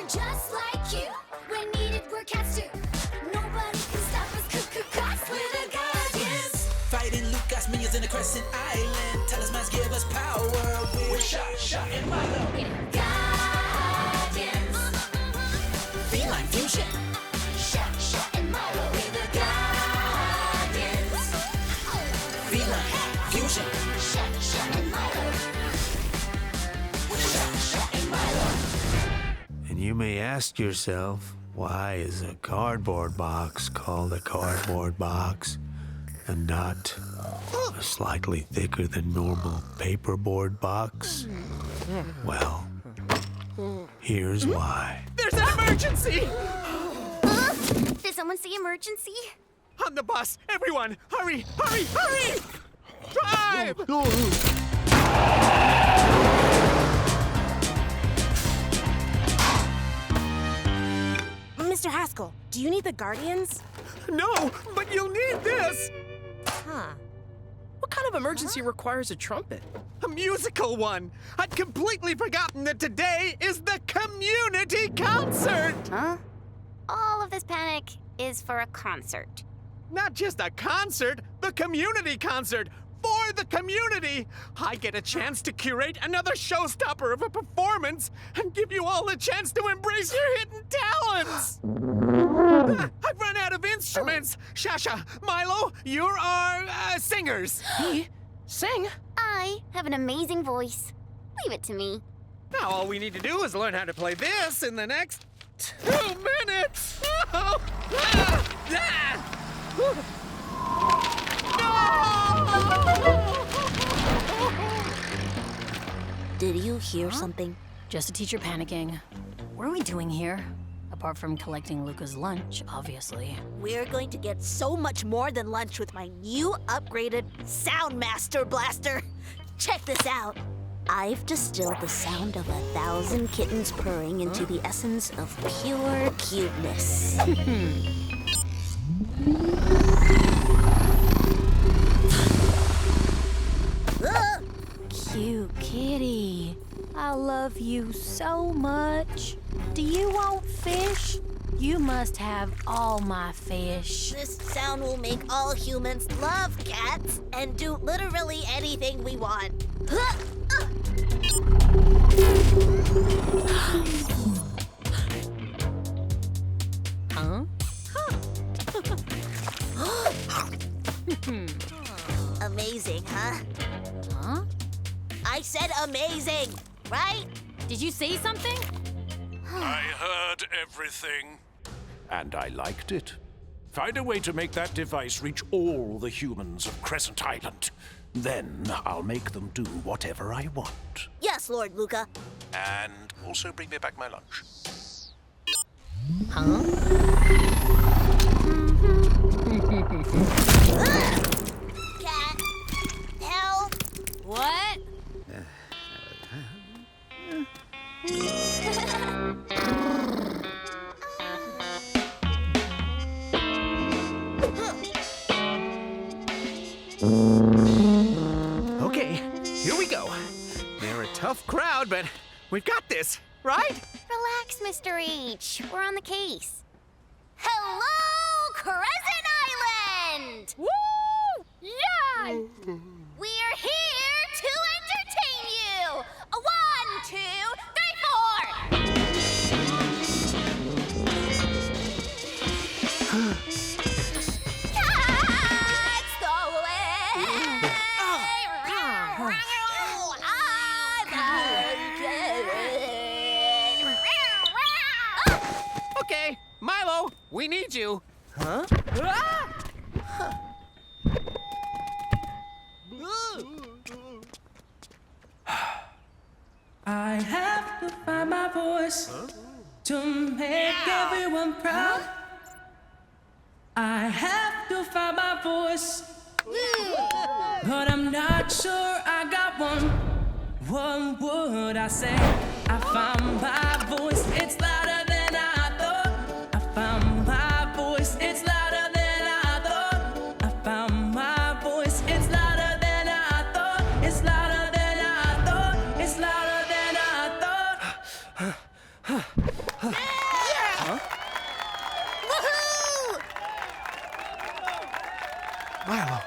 just like you. When needed, we're cats too. Nobody can stop us, cause we're the Guardians. Fighting Luca's minions in the Crescent Island. Talismans give us power. We're Shasha and Milo. Guardians. Feline fusion. Shasha and Milo. We're the Guardians. Feline fusion. Shasha and Milo. Shasha and Milo. And you may ask yourself, why is a cardboard box called a cardboard box and not a slightly thicker than normal paperboard box? Well, here's why. There's an emergency! Did someone see emergency? On the bus! Everyone! Hurry! Hurry! Hurry! Drive! Mr. Haskell, do you need the Guardians? No, but you'll need this! Huh. What kind of emergency requires a trumpet? A musical one! I'd completely forgotten that today is the community concert! Huh? All of this panic is for a concert. Not just a concert, the community concert! For the community! I get a chance to curate another showstopper of a performance and give you all a chance to embrace your hidden talents! I've run out of instruments! Shasha, Milo, you're our singers! Me? Sing? I have an amazing voice. Leave it to me. Now all we need to do is learn how to play this in the next 2 minutes! Oh. Ah. Ah. Did you hear something? Just a teacher panicking. What are we doing here? Apart from collecting Luca's lunch, obviously. We're going to get so much more than lunch with my new upgraded Soundmaster Blaster. Check this out. I've distilled the sound of 1,000 kittens purring into the essence of pure cuteness. Cute kitty. I love you so much. Do you want fish? You must have all my fish. This sound will make all humans love cats and do literally anything we want. Huh? Amazing, huh? Huh? I said amazing, right? Did you say something? I heard everything, and I liked it. Find a way to make that device reach all the humans of Crescent Island. Then I'll make them do whatever I want. Yes, Lord Luca. And also bring me back my lunch. Huh? Cat, help! What? Okay, here we go. They're a tough crowd, but we've got this, right? Relax, Mr. H. We're on the case. Hello, Crescent Island! Woo! Yeah! We're here to entertain you! 1, 2, 3, 4! Cats go away! Okay, Milo, we need you. Huh? I have to find my voice to make everyone proud. I have to find my voice, but I'm not sure I got one. What would I say? I found my voice, it's louder than I thought. I found my voice, it's louder than I thought. I found my voice, it's louder than I thought. It's louder than I thought. It's louder than I thought. Woohoo! Milo,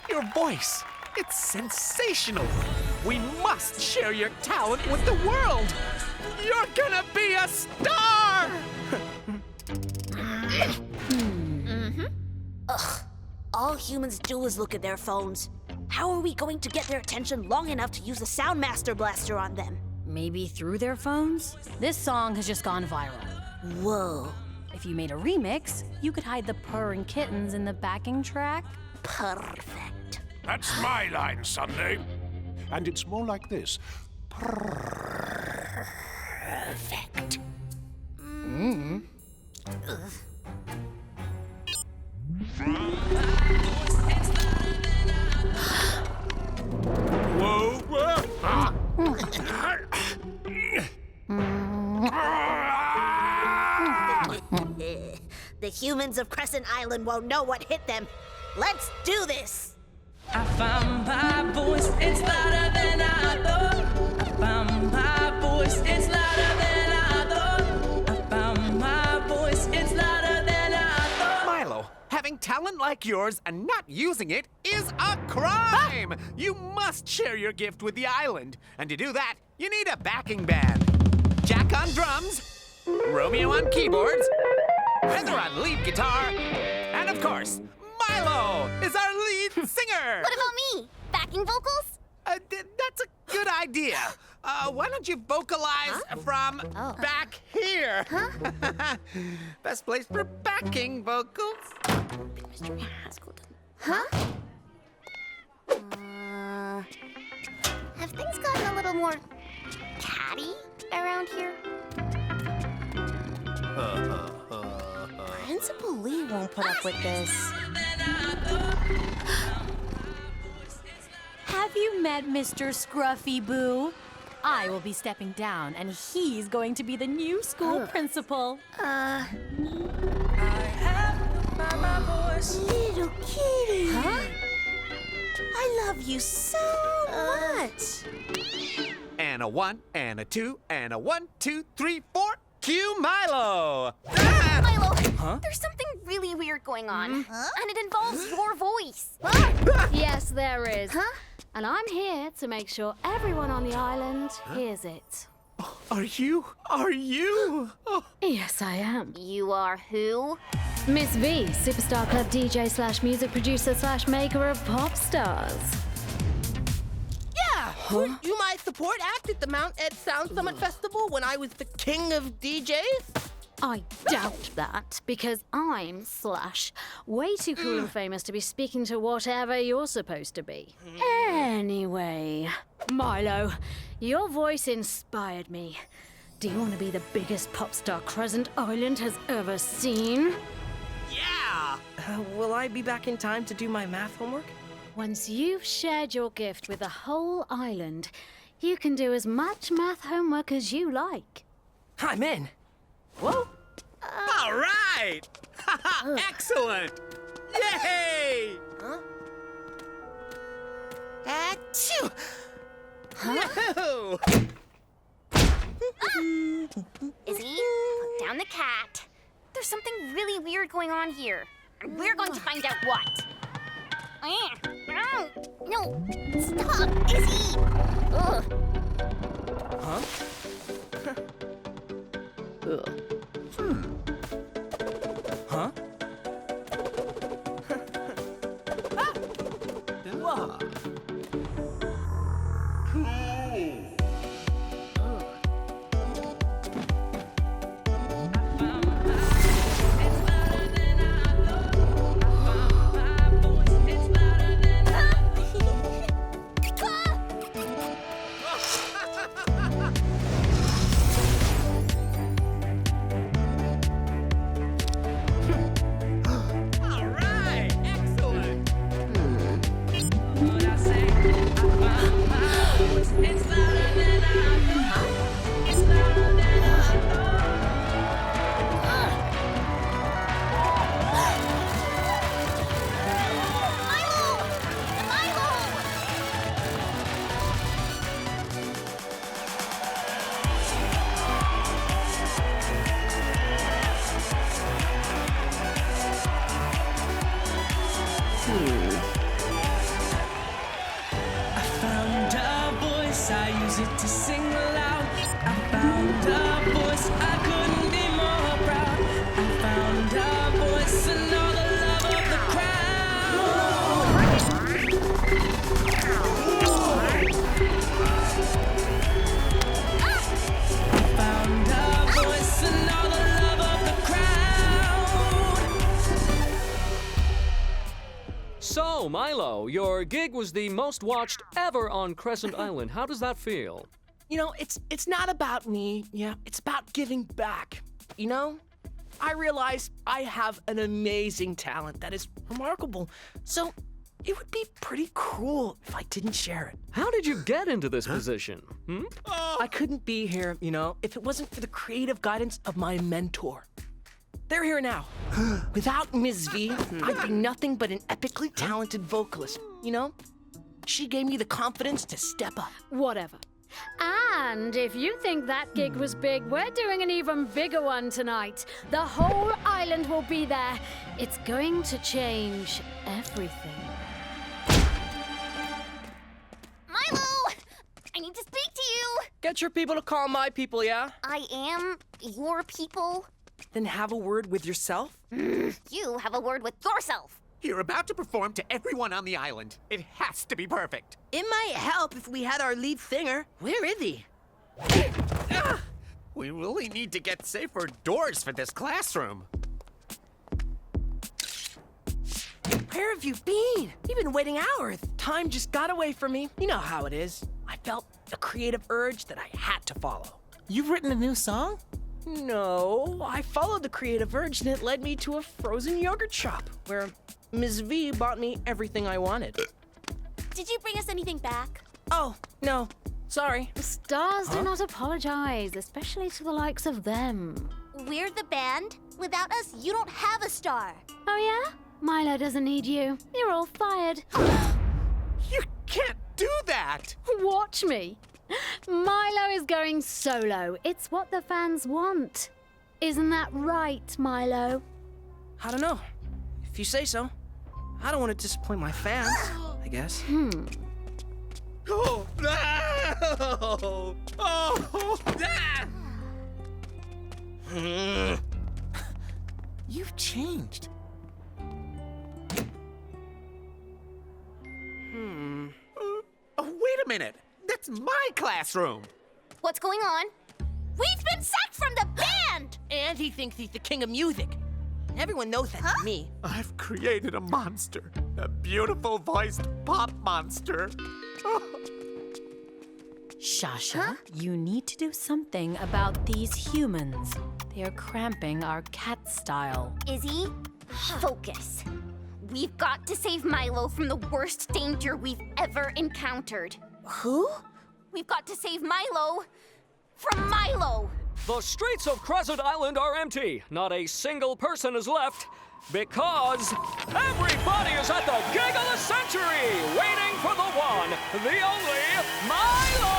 your voice, it's sensational. We must share your talent with the world. You're gonna be a star! All humans do is look at their phones. How are we going to get their attention long enough to use a Soundmaster Blaster on them? Maybe through their phones? This song has just gone viral. Whoa. If you made a remix, you could hide the purring kittens in the backing track. Perfect. That's my line, Sunday. And it's more like this. Perfect. Whoa, whoa! The humans of Crescent Island won't know what hit them. Let's do this! I found my voice, it's louder than I thought. I found my voice, it's louder than I thought. I found my voice, it's louder than I thought. Milo, having talent like yours and not using it is a crime! You must share your gift with the island. And to do that, you need a backing band. Jack on drums, Romeo on keyboards, Heather on lead guitar, and of course, Milo is our lead singer! What about me? Backing vocals? That's a good idea. Why don't you vocalize from back here? Best place for backing vocals. Huh? Have things gotten a little more catty around here? Principal Lee won't put up with this. Have you met Mr. Scruffy Boo? I will be stepping down, and he's going to be the new school principal. I have found my voice. Little kitty. Huh? I love you so much. And a 1, and a 2, and a 1, 2, 3, 4. Cue Milo! Milo, there's something really weird going on. And it involves your voice. Yes, there is. And I'm here to make sure everyone on the island hears it. Are you? Oh. Yes, I am. You are who? Miss V, Superstar Club DJ / music producer / maker of pop stars. Yeah! You my support act at the Mount Ed Sound Summit Festival when I was the king of DJs? I doubt that, because I'm / way too cool and famous to be speaking to whatever you're supposed to be. Anyway, Milo, your voice inspired me. Do you want to be the biggest pop star Crescent Island has ever seen? Yeah! Will I be back in time to do my math homework? Once you've shared your gift with the whole island, you can do as much math homework as you like. I'm in. Whoa. All right! Excellent! Yay! Achoo! No! Izzy, put down the cat. There's something really weird going on here. And we're going to find out what. No, stop, Izzy! Ugh. Huh? Huh? All right! Excellent! What I say? So, Milo, your gig was the most watched ever on Crescent Island. How does that feel? You know, it's not about me, yeah, it's about giving back. You know, I realize I have an amazing talent that is remarkable, so it would be pretty cruel if I didn't share it. How did you get into this position? I couldn't be here, you know, if it wasn't for the creative guidance of my mentor. They're here now. Without Ms. V, I'd be nothing but an epically talented vocalist, you know? She gave me the confidence to step up. Whatever. And if you think that gig was big, we're doing an even bigger one tonight. The whole island will be there. It's going to change everything. Milo! I need to speak to you! Get your people to call my people, yeah? I am your people. Then have a word with yourself? You have a word with yourself. You're about to perform to everyone on the island. It has to be perfect. It might help if we had our lead singer. Where is he? We really need to get safer doors for this classroom. Where have you been? You've been waiting hours. Time just got away from me. You know how it is. I felt a creative urge that I had to follow. You've written a new song? No, I followed the creative urge and it led me to a frozen yogurt shop where Ms. V bought me everything I wanted. Did you bring us anything back? Oh, no. Sorry. Stars do not apologize, especially to the likes of them. We're the band. Without us, you don't have a star. Oh yeah? Milo doesn't need you. You're all fired. You can't do that! Watch me. Milo is going solo. It's what the fans want. Isn't that right, Milo? I don't know. If you say so. I don't want to disappoint my fans, I guess. Oh, no! Oh, ah! You've changed. Oh, wait a minute. That's my classroom. What's going on? We've been sacked from the band! And he thinks he's the king of music. Everyone knows that's me. I've created a monster. A beautiful voiced pop monster. Shasha, you need to do something about these humans. They are cramping our cat style. Izzy, focus. We've got to save Milo from the worst danger we've ever encountered. Who? We've got to save Milo from Milo. The streets of Crescent Island are empty. Not a single person is left because everybody is at the gig of the century, waiting for the one, the only Milo!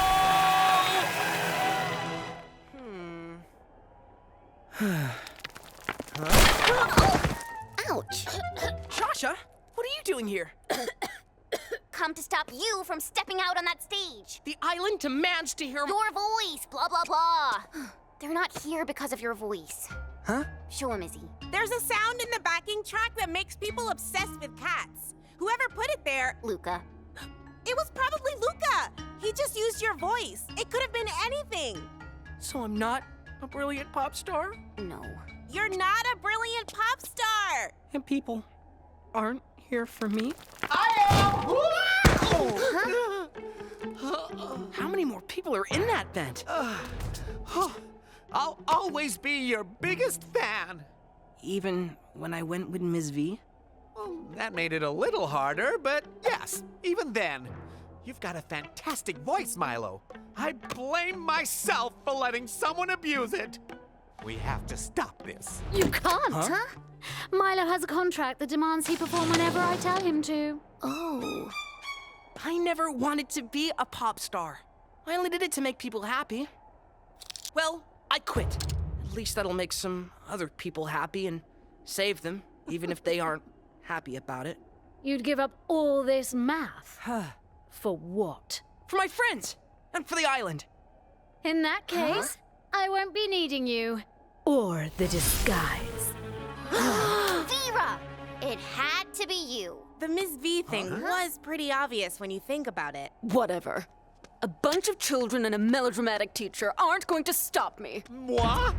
Ouch. Shasha, what are you doing here? Come to stop you from stepping out on that stage. The island demands to hear Your voice, blah, blah, blah. They're not here because of your voice. Huh? Show 'em, Izzy. There's a sound in the backing track that makes people obsessed with cats. Whoever put it there, Luca. it was probably Luca. He just used your voice. It could have been anything. So I'm not a brilliant pop star? No. You're not a brilliant pop star. And people aren't here for me? How many more people are in that vent? I'll always be your biggest fan. Even when I went with Ms. V? Well, that made it a little harder, but yes, even then. You've got a fantastic voice, Milo. I blame myself for letting someone abuse it. We have to stop this. You can't, huh? Milo has a contract that demands he perform whenever I tell him to. Oh. I never wanted to be a pop star. I only did it to make people happy. Well, I quit. At least that'll make some other people happy and save them, even if they aren't happy about it. You'd give up all this math? For what? For my friends, and for the island. In that case, I won't be needing you. Or the disguise. Vera! It had to be you. The Ms. V thing was pretty obvious when you think about it. Whatever. A bunch of children and a melodramatic teacher aren't going to stop me. Moi?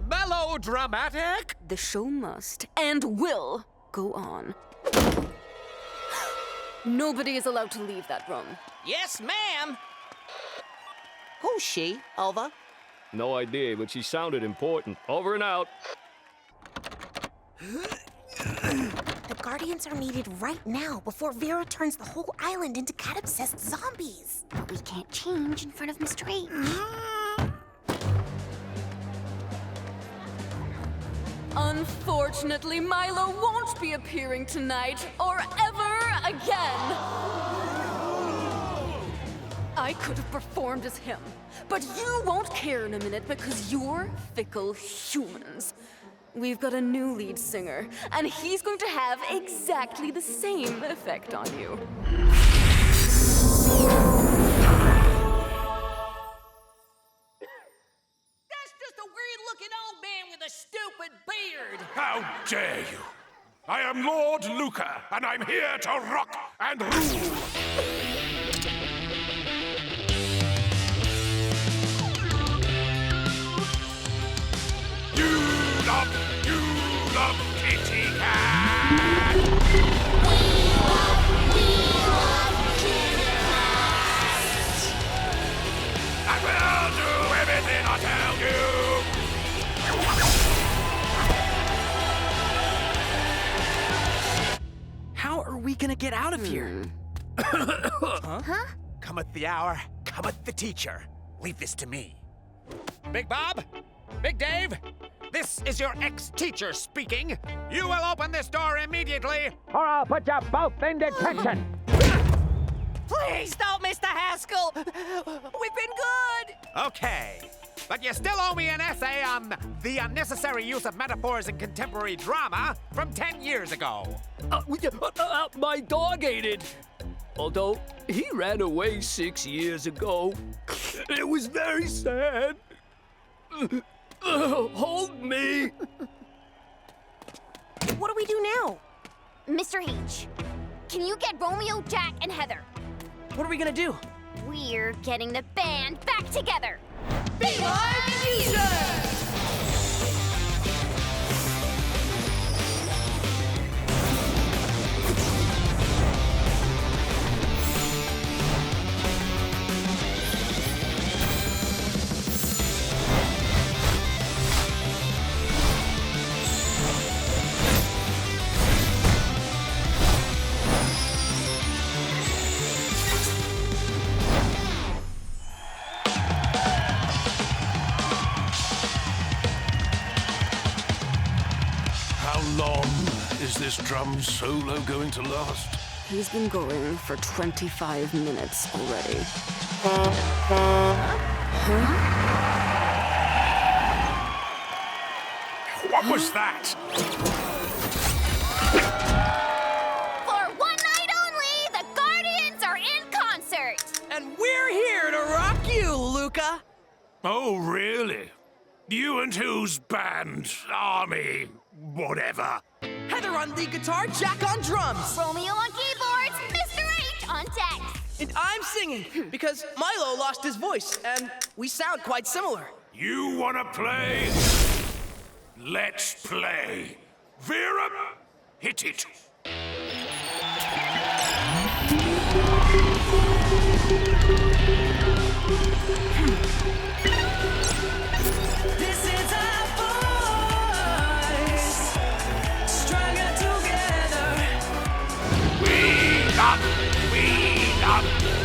Melodramatic? The show must and will go on. Nobody is allowed to leave that room. Yes, ma'am. Who's she, Ova? No idea, but she sounded important. Over and out. The Guardians are needed right now before Vera turns the whole island into cat-obsessed zombies. But we can't change in front of Mr. H. Unfortunately, Milo won't be appearing tonight or ever again. I could have performed as him, but you won't care in a minute because you're fickle humans. We've got a new lead singer, and he's going to have exactly the same effect on you. That's just a weird-looking old man with a stupid beard. How dare you! I am Lord Luca, and I'm here to rock and rule! You love kitty cat! We love kitty cats. I will do everything I tell you! How are we gonna get out of here? Cometh the hour, cometh the teacher. Leave this to me. Big Bob? Big Dave? This is your ex-teacher speaking. You will open this door immediately, or I'll put you both in detention. Please don't, Mr. Haskell. We've been good. Okay, but you still owe me an essay on the unnecessary use of metaphors in contemporary drama from 10 years ago. My dog ate it. Although he ran away 6 years ago. It was very sad. Hold me! What do we do now? Mr. H, can you get Romeo, Jack, and Heather? What are we gonna do? We're getting the band back together. Be Live Music! How long is this drum solo going to last? He's been going for 25 minutes already. What was that? For one night only, the Guardians are in concert. And we're here to rock you, Luca. Oh, really? You and whose band? Army? Whatever. Heather on lead guitar, Jack on drums. Romeo on keyboards, Mr. H on decks. And I'm singing because Milo lost his voice, and we sound quite similar. You wanna play? Let's play. Vera, hit it. This is our voice, stronger together. We love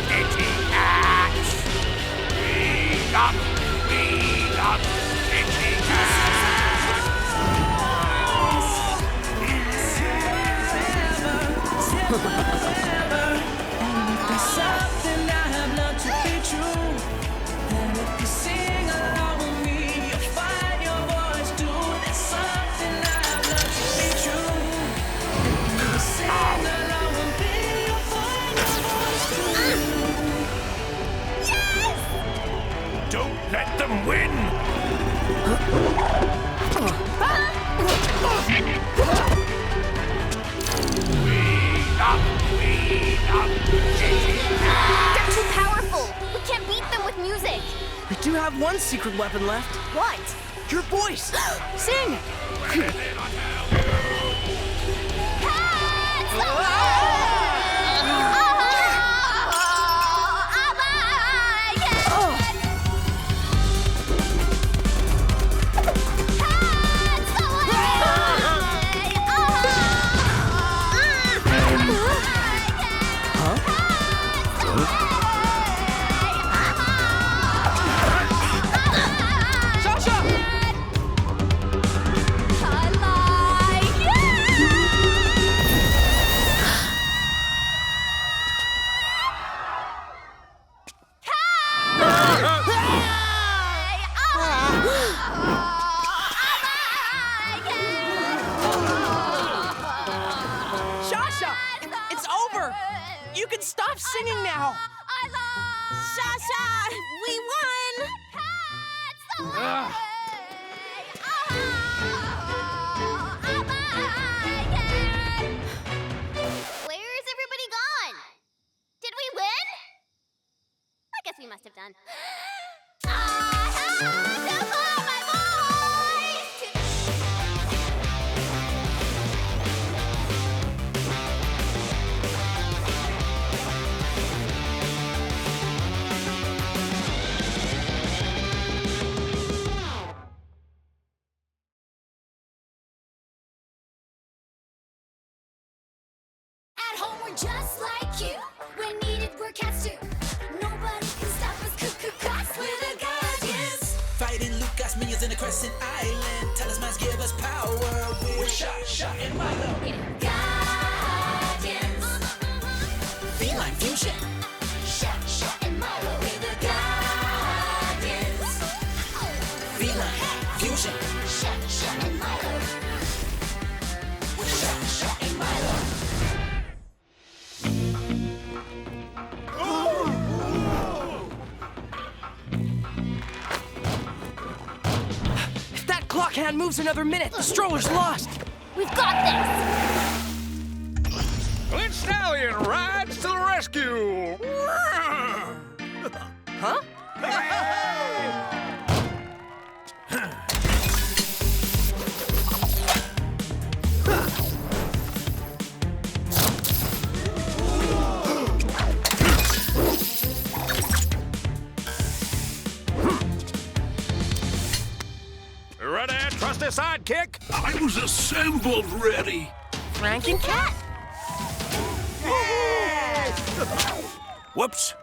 kitty cats. We love kitty cats. There's something I have learned to be true. That if you sing along with me, you'll find your voice too. There's something I have learned to be true. If you sing along with me, you'll find your voice too. Don't let them win. We love kitty cats. They're too powerful. We can't beat them with music. We do have one secret weapon left. What? Your voice. Sing. Cats! singing now. I love Shasha! We won! Ugh. Where is everybody gone? Did we win? I guess we must have done. I have to find my voice to At home we're just like you. When needed we're cats too. Nobody can stop us. Cause we're the Guardians. Fighting Luca's minions in the Crescent Island. Talismans give us power. We're Shasha and Milo. Guardians. Feline fusion. Shasha and Milo. We're the Guardians. Feline fusion. Shasha and Milo. Shasha and Milo. If that clock hand moves another minute, the stroller's lost. We've got this. Clint Stallion rides to the rescue. Huh? Ready, trusty sidekick? I was assembled ready. Frankencat? Whoops.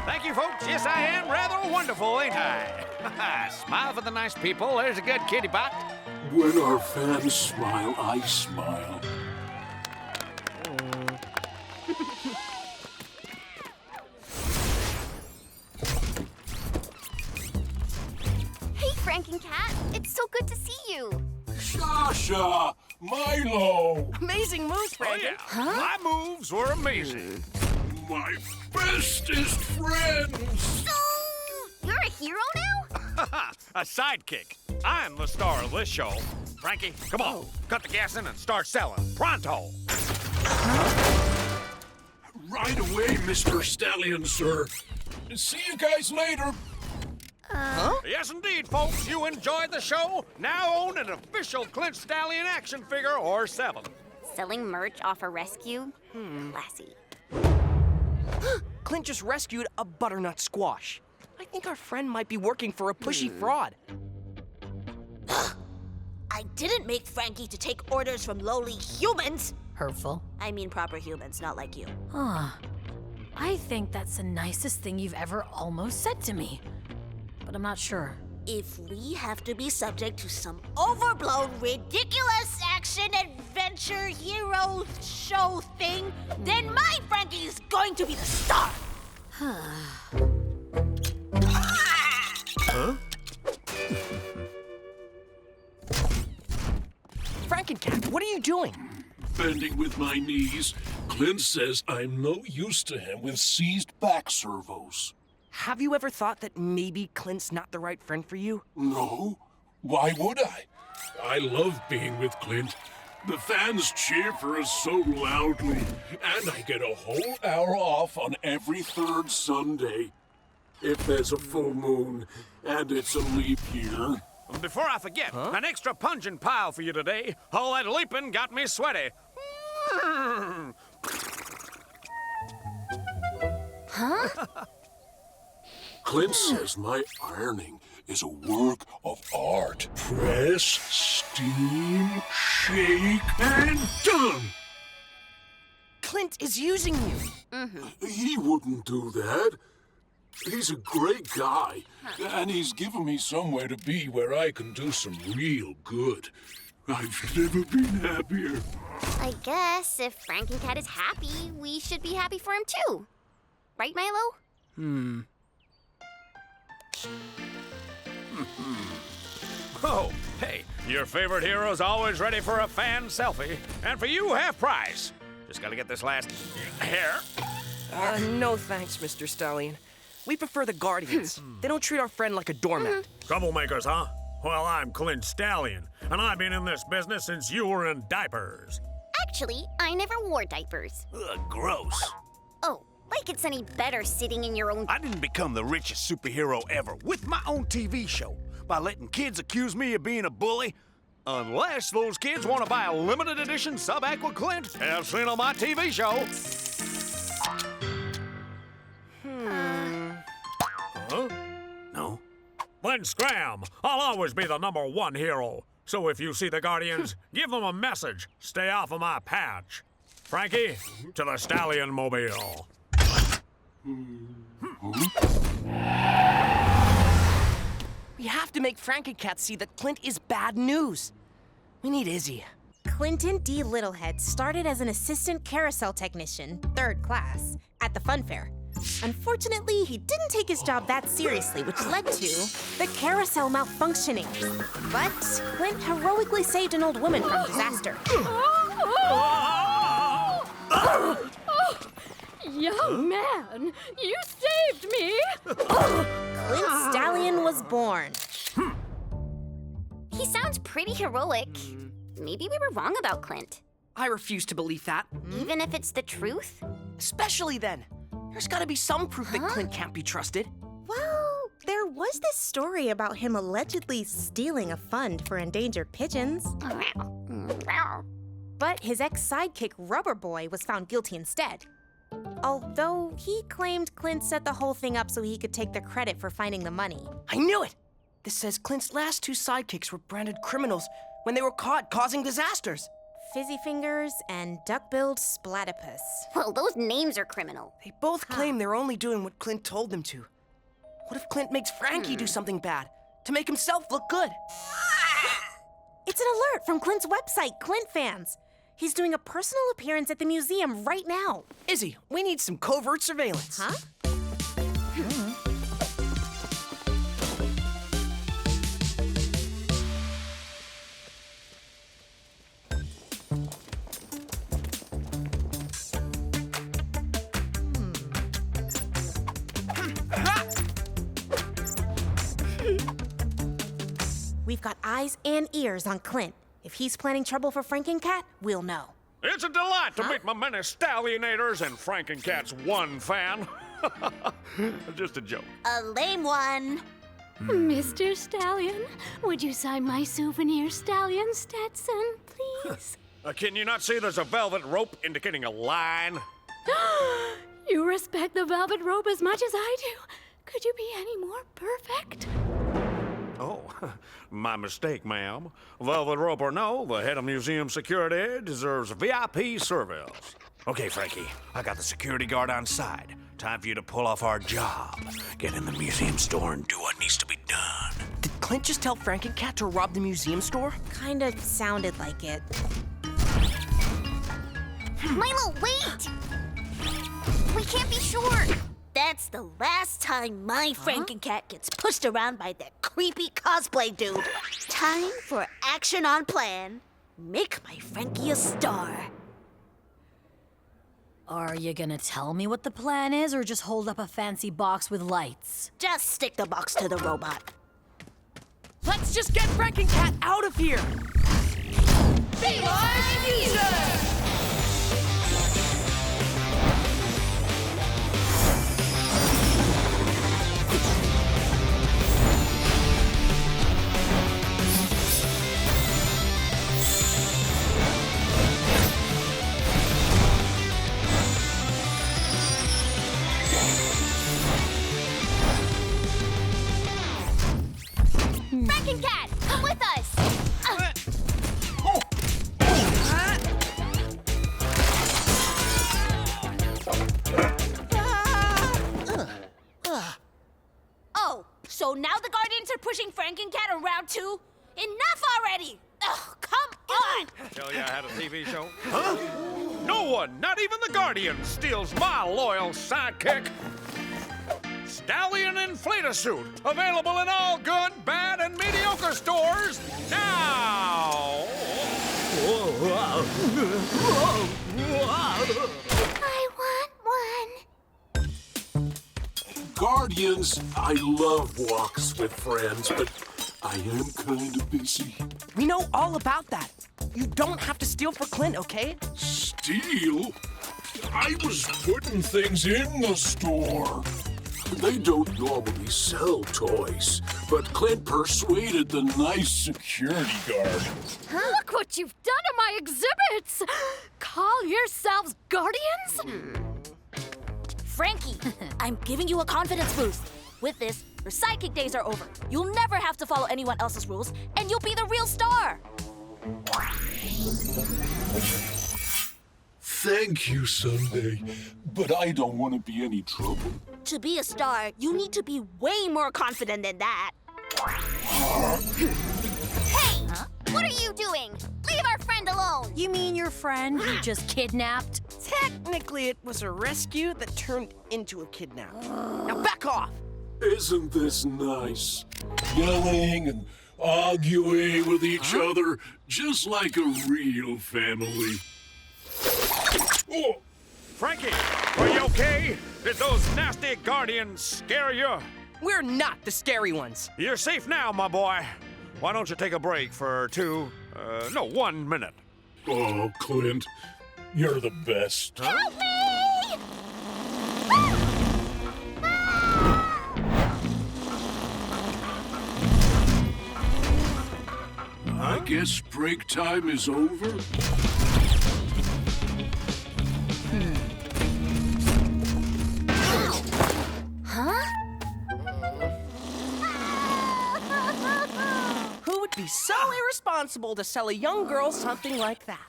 Thank you, folks. Yes, I am rather wonderful, ain't I? Smile for the nice people. There's a good kitty pot. When our fans smile, I smile. Hey, Frankencat. It's so good to see you. Shasha! Milo! Amazing moves, Oh, Franken. yeah. My moves were amazing. My bestest friends! So, you're a hero now? A sidekick. I'm the star of this show. Frankie, come on. Cut the gas in and start selling. Pronto. Right away, Mr. Stallion, sir. See you guys later. Yes, indeed, folks. You enjoyed the show? Now own an official Clint Stallion action figure or 7. Selling merch off a rescue? Classy. Clint just rescued a butternut squash. I think our friend might be working for a pushy fraud. I didn't make Frankie to take orders from lowly humans. Hurtful. I mean proper humans, not like you. Ah, I think that's the nicest thing you've ever almost said to me. But I'm not sure. If we have to be subject to some overblown, ridiculous action-adventure hero show thing, then my Frankie is going to be the star. Frankencat, what are you doing? Bending with my knees. Clint says I'm no use to him with seized back servos. Have you ever thought that maybe Clint's not the right friend for you? No? Why would I? I love being with Clint. The fans cheer for us so loudly, and I get a whole hour off on every third Sunday. If there's a full moon, and it's a leap year. Before I forget, an extra pungent pile for you today. All that leaping got me sweaty. Clint says my ironing is a work of art. Press, steam, shake, and done! Clint is using you. He wouldn't do that. He's a great guy, and he's given me somewhere to be where I can do some real good. I've never been happier. I guess if Frankencat is happy, we should be happy for him too. Right, Milo? Oh, hey, Your favorite hero's always ready for a fan selfie. And for you, half price. Just gotta get this last hair. No thanks, Mr. Stallion. We prefer the Guardians. They don't treat our friend like a doormat. Troublemakers, huh? Well, I'm Clint Stallion, and I've been in this business since you were in diapers. Actually, I never wore diapers. Ugh, gross. Oh, like it's any better sitting in your own... I didn't become the richest superhero ever with my own TV show by letting kids accuse me of being a bully. Unless those kids want to buy a limited edition sub-aqua Clint, as seen on my TV show. Huh? No. Then scram! I'll always be the #1 hero. So if you see the Guardians, give them a message. Stay off of my patch. Frankie, to the Stallion Mobile. We have to make Frankencat see that Clint is bad news. We need Izzy. Clinton D. Littlehead started as an assistant carousel technician, 3rd class, at the fun fair. Unfortunately, he didn't take his job that seriously, which led to the carousel malfunctioning. But Clint heroically saved an old woman from disaster. Young man, you saved me! Clint Stallion was born. He sounds pretty heroic. Maybe we were wrong about Clint. I refuse to believe that. Even if it's the truth? Especially then. There's gotta be some proof that Clint can't be trusted. Well, there was this story about him allegedly stealing a fund for endangered pigeons. But his ex-sidekick, Rubber Boy, was found guilty instead. Although he claimed Clint set the whole thing up so he could take the credit for finding the money. I knew it! This says Clint's last 2 sidekicks were branded criminals when they were caught causing disasters. Fizzy Fingers and Duck-Billed Splatipus. Well, those names are criminal. They both claim they're only doing what Clint told them to. What if Clint makes Frankie do something bad to make himself look good? It's an alert from Clint's website, Clint Fans. He's doing a personal appearance at the museum right now. Izzy, we need some covert surveillance. Huh? We've got eyes and ears on Clint. If he's planning trouble for Frankencat, we'll know. It's a delight to meet my many Stallionators and Frankencat's one fan. Just a joke. A lame one. Mr. Stallion, would you sign my souvenir Stallion Stetson, please? Can you not see there's a velvet rope indicating a line? You respect the velvet rope as much as I do. Could you be any more perfect? Oh, my mistake, ma'am. Velvet rope or no, the head of museum security deserves VIP service. Okay, Frankie, I got the security guard on side. Time for you to pull off our job. Get in the museum store and do what needs to be done. Did Clint just tell Frankencat to rob the museum store? Kinda sounded like it. Milo, wait! We can't be sure. That's the last time my Frankencat gets pushed around by that creepy cosplay dude. Time for action on plan. Make my Frankie a star. Are you gonna tell me what the plan is, or just hold up a fancy box with lights? Just stick the box to the robot. Let's just get Frankencat out of here! Frankencat, come with us! Oh, so now the Guardians are pushing Frankencat around too? Enough already! Ugh, come on! Tell you I had a TV show? Huh? No one, not even the Guardians, steals my loyal sidekick. Stallion Inflate-A-Suit. Available in all good, bad, and mediocre stores now! I want one. Guardians, I love walks with friends, but I am kind of busy. We know all about that. You don't have to steal for Clint, okay? Steal? I was putting things in the store. They don't normally sell toys, but Clint persuaded the nice security guard. Look what you've done to my exhibits! Call yourselves Guardians? Frankie, I'm giving you a confidence boost. With this, your sidekick days are over. You'll never have to follow anyone else's rules, and you'll be the real star. Thank you, Sunday, but I don't want to be any trouble. To be a star, you need to be way more confident than that. Hey! What are you doing? Leave our friend alone! You mean your friend you just kidnapped? Technically, it was a rescue that turned into a kidnap. Now back off! Isn't this nice? Yelling and arguing with each other, just like a real family. Oh. Frankie, are you okay? Did those nasty Guardians scare you? We're not the scary ones. You're safe now, my boy. Why don't you take a break for 1 minute? Oh, Clint, you're the best. Help me! I guess break time is over. Who would be so irresponsible to sell a young girl something like that?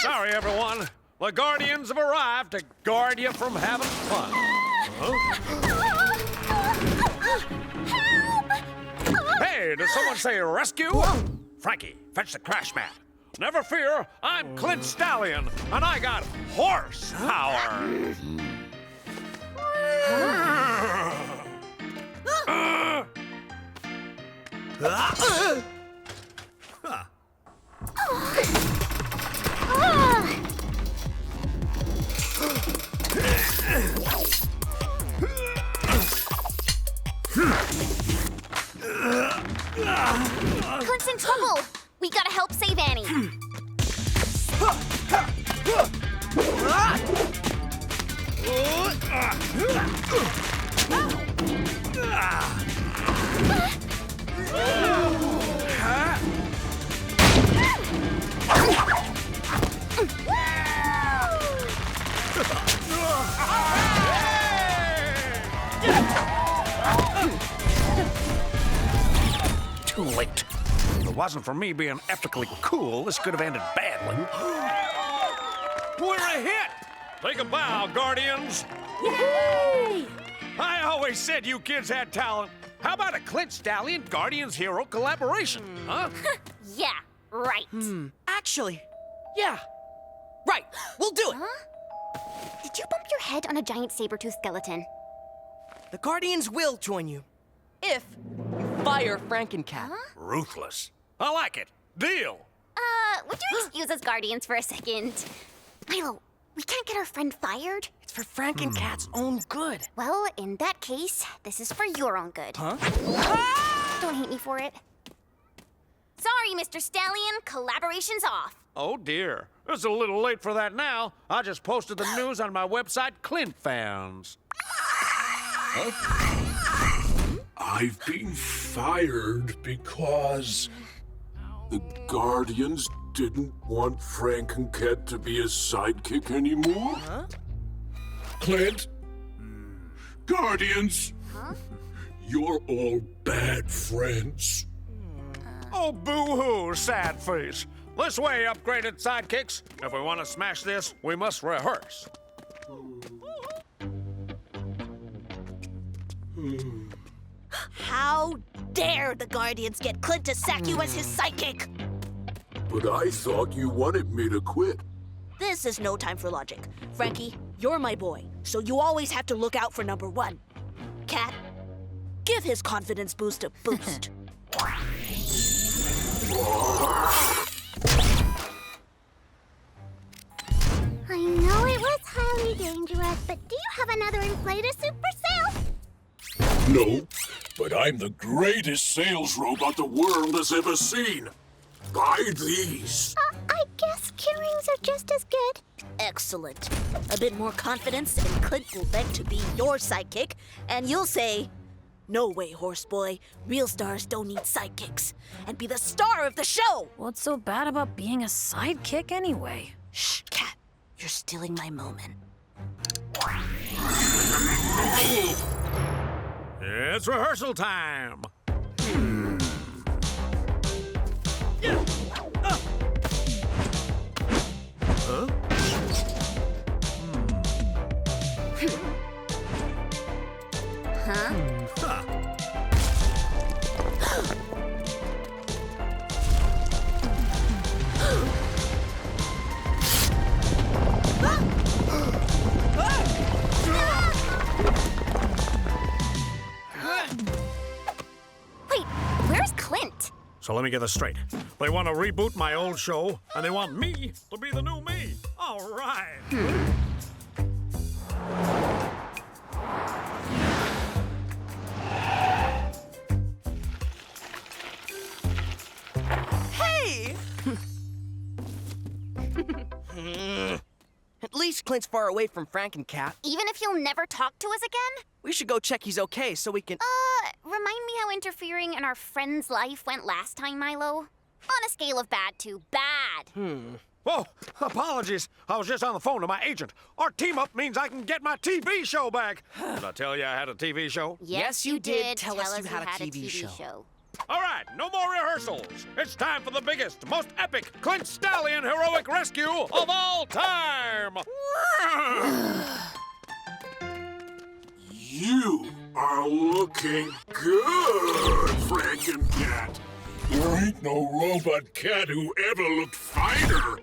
Sorry, everyone. The Guardians have arrived to guard you from having fun. Hey, did someone say rescue? Frankie, fetch the crash mat. Never fear, I'm Clint Stallion, and I got horsepower. Clint's in trouble! We gotta help save Annie. Too late. If it wasn't for me being epically cool, this could have ended badly. We're a hit! Take a bow, Guardians! Yay! I always said you kids had talent. How about a Clint Stallion Guardians Hero collaboration, huh? Yeah, right. Actually, yeah. Right, we'll do it. Did you bump your head on a giant saber-tooth skeleton? The Guardians will join you. If you fire Frankencat. Ruthless. I like it. Deal. Would you excuse us Guardians for a second? Milo, we can't get our friend fired. It's for Frankencat's own good. Well, in that case, this is for your own good. Huh? Don't hate me for it. Sorry, Mr. Stallion. Collaboration's off. Oh, dear. It's a little late for that now. I just posted the news on my website, Clint Fans. I've been fired because the Guardians didn't want Frankencat to be a sidekick anymore. Huh? Clint? Guardians? Huh? You're all bad friends. Oh, boo-hoo, sad face. This way, upgraded sidekicks. If we want to smash this, we must rehearse. How dare the Guardians get Clint to sack you as his sidekick? But I thought you wanted me to quit. This is no time for logic. Frankie, you're my boy, so you always have to look out for number one. Cat, Give his confidence boost a boost. I know it was highly dangerous, but do you have another inflator super sail? No, but I'm the greatest sales robot the world has ever seen. Buy these. I guess key rings are just as good. Excellent. A bit more confidence, and Clint will beg to be your sidekick, and you'll say, "No way, horse boy. Real stars don't need sidekicks," and be the star of the show. What's so bad about being a sidekick anyway? Shh, Cat. You're stealing my moment. It's rehearsal time. Huh? Wait, where's Clint? So let me get this straight. They want to reboot my old show, and they want me to be the new me. All right. Hey! At least Clint's far away from Frankencat. Even if he'll never talk to us again? We should go check he's okay so we can... Remind me how interfering in our friend's life went last time, Milo? On a scale of bad to bad. Oh, apologies. I was just on the phone to my agent. Our team-up means I can get my TV show back. Did I tell you I had a TV show? Yes, you did. Tell us you had a TV show. All right, no more rehearsals. It's time for the biggest, most epic Clint Stallion heroic rescue of all time. You are looking good, Frankencat. There ain't no robot cat who ever looked finer.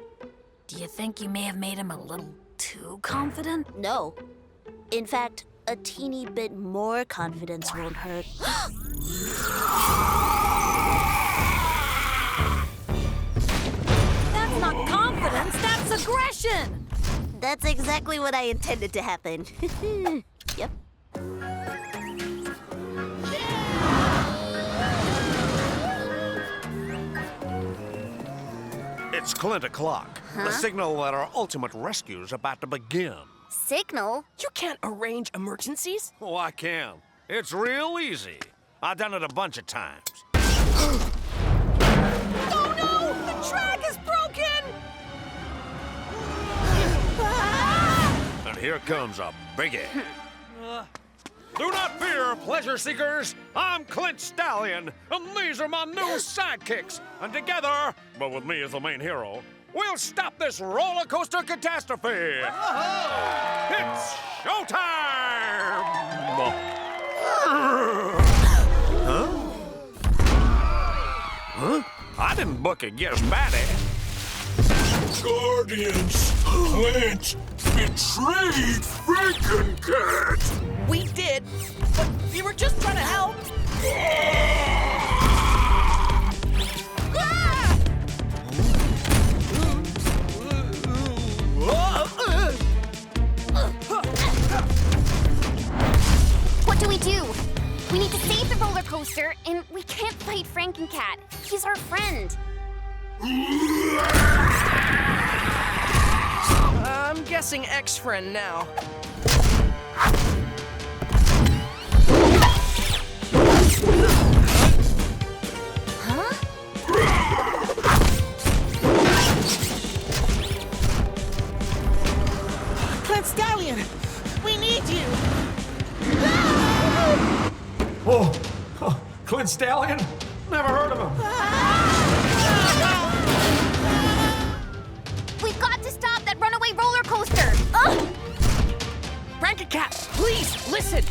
Do you think you may have made him a little too confident? No. In fact, a teeny bit more confidence won't hurt. That's not confidence, that's aggression! That's exactly what I intended to happen. Yep. It's Clint o'clock. The signal that our ultimate rescue is about to begin. Signal? You can't arrange emergencies? Oh, I can. It's real easy. I've done it a bunch of times. Oh no! The track is broken! And here comes a biggie. Do not fear, pleasure seekers. I'm Clint Stallion, and these are my new sidekicks. And together, but with me as the main hero, we'll stop this roller coaster catastrophe. It's showtime! Huh? I didn't book it, yes, Batty. Guardians, Clint betrayed Frankencat. We did, but we were just trying to help. What do we do? We need to save the roller coaster, and we can't fight Frankencat. He's our friend. I'm guessing ex-friend now. Huh? Clint Stallion, we need you. Oh, Clint Stallion? Never heard of him. We've got to stop that runaway roller coaster. Frankencat, please, listen.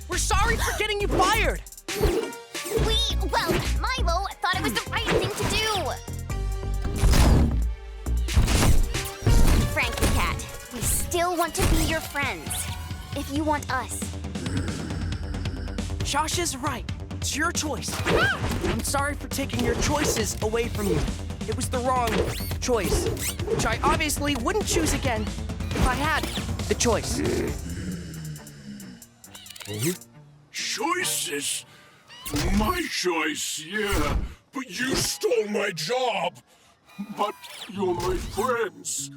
We're sorry for getting you fired. Well, Milo thought it was the right thing to do. Frankencat, we still want to be your friends. If you want us. Shasha's right. It's your choice. I'm sorry for taking your choices away from you. It was the wrong choice, which I obviously wouldn't choose again if I had the choice. Choices? My choice, yeah. But you stole my job. But you're my friends.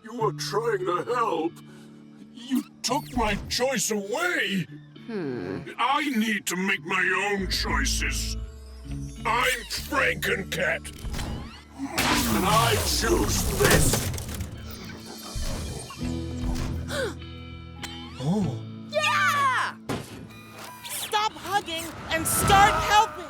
You were trying to help. You took my choice away. I need to make my own choices. I'm Frankencat. And I choose this. Oh. Yeah! Stop hugging and start helping.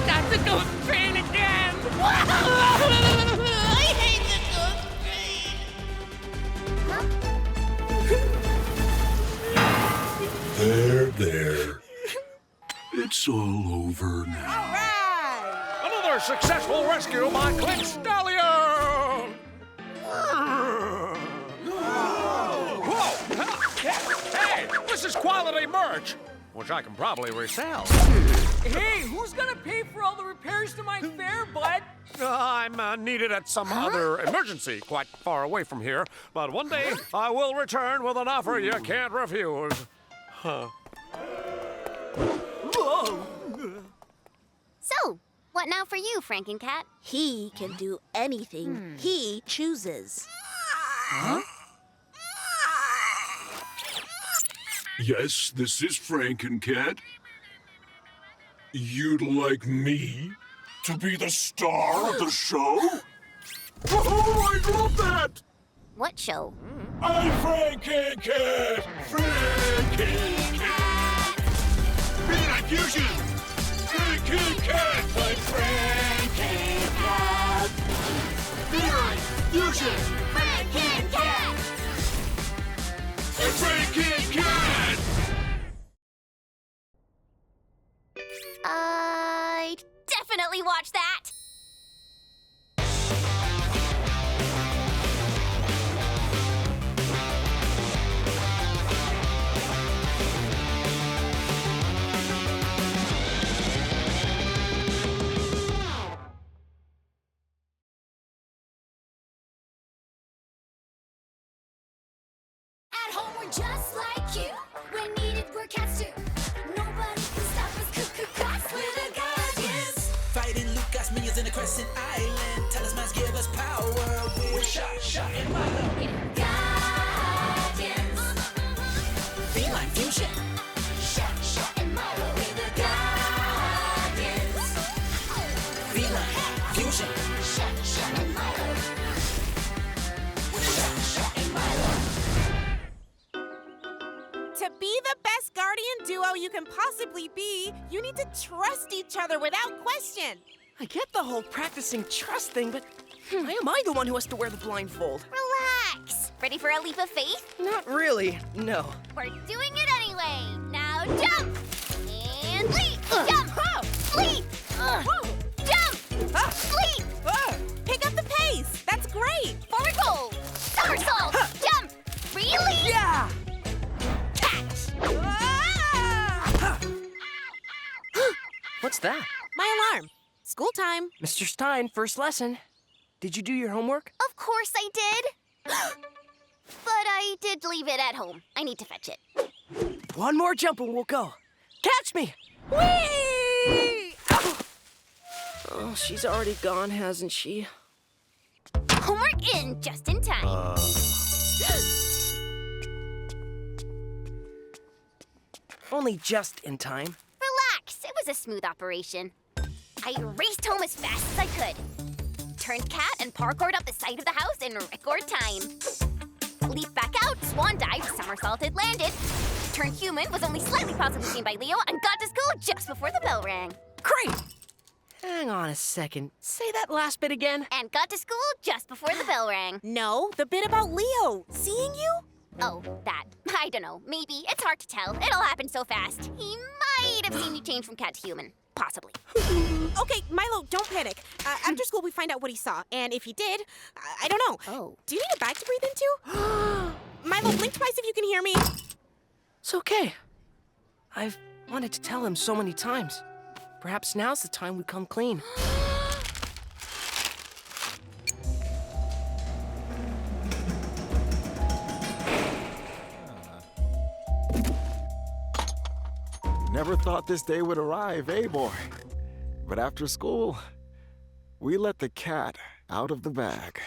Not the ghost train again! I hate the ghost train. There. It's all over now. Another successful rescue by Clint Stallion! Whoa! Hey, this is quality merch, which I can probably resell. Hey, who's gonna pay for all the repairs to my fair, bud? I'm needed at some other emergency quite far away from here, but one day I will return with an offer you can't refuse. Huh. So, what now for you, Frankencat? He can do anything he chooses. Huh? Yes, this is Frankencat. You'd like me to be the star of the show? Oh, I love that! What show? I'm Frankencat! Frankencat! Midnight Fusion! Frankencat! I'm Frankencat! Midnight Fusion! Frankencat! I'm Frankencat! I'd definitely watch that! At home we're just like you. When needed we're cats too. Nobody can stop us. Cats with the Guardians. Fighting Luca's minions in the Crescent Island. Talismans give us power. We're Shasha and Milo. Guardians. Feline fusion. Shasha and Milo. We're the Guardians. Feline fusion. Shasha and Milo. Shasha and Milo. To be the best guardian duo you can possibly be, you need to trust each other without question. I get the whole practicing trust thing, but why am I the one who has to wear the blindfold? Relax! Ready for a leap of faith? Not really, no. We're doing it anyway! Now jump! And leap! Jump! Leap! Jump! Leap! Pick up the pace. That's great. Forward roll! Somersault! Jump! Release! Yeah! What's that? My alarm. School time. Mr. Stein, first lesson. Did you do your homework? Of course I did! But I did leave it at home. I need to fetch it. One more jump and we'll go. Catch me! Whee! Oh, she's already gone, hasn't she? Homework in just in time. Only just in time. Relax, it was a smooth operation. I raced home as fast as I could. Turned cat and parkoured up the side of the house in record time. Leaped back out, swan dived, somersaulted, landed. Turned human, was only slightly possibly seen by Leo, and got to school just before the bell rang. Great! Hang on a second. Say that last bit again. And got to school just before the bell rang. No, the bit about Leo seeing you? Oh, that. I don't know. Maybe. It's hard to tell. It all happened so fast. He might have seen me change from cat to human. Possibly. Okay, Milo, don't panic. After school, we find out what he saw. And if he did, I don't know. Oh. Do you need a bag to breathe into? Milo, blink twice if you can hear me. It's okay. I've wanted to tell him so many times. Perhaps now's the time we come clean. Never thought this day would arrive, eh, boy? But after school, we let the cat out of the bag.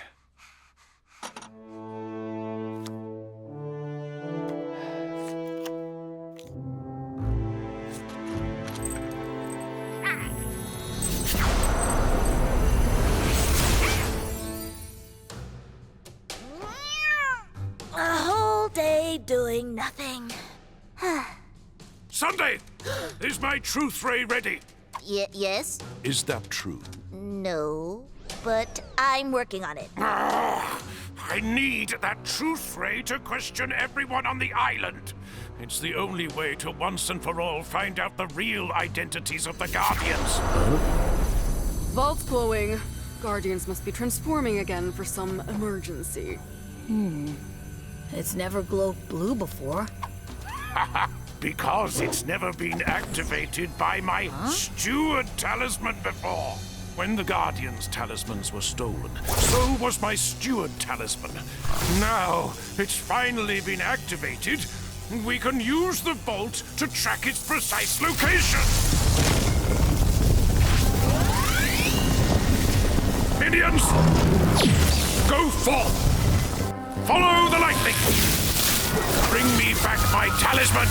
A whole day doing nothing. Sunday! Is my truth ray ready? Yes? Is that true? No, but I'm working on it. I need that truth ray to question everyone on the island. It's the only way to once and for all find out the real identities of the Guardians. Vault's glowing. Guardians must be transforming again for some emergency. It's never glowed blue before. Because it's never been activated by my steward talisman before. When the Guardians' talismans were stolen, so was my steward talisman. Now it's finally been activated, we can use the vault to track its precise location. Minions, go forth. Follow the lightning. Bring me back my talisman.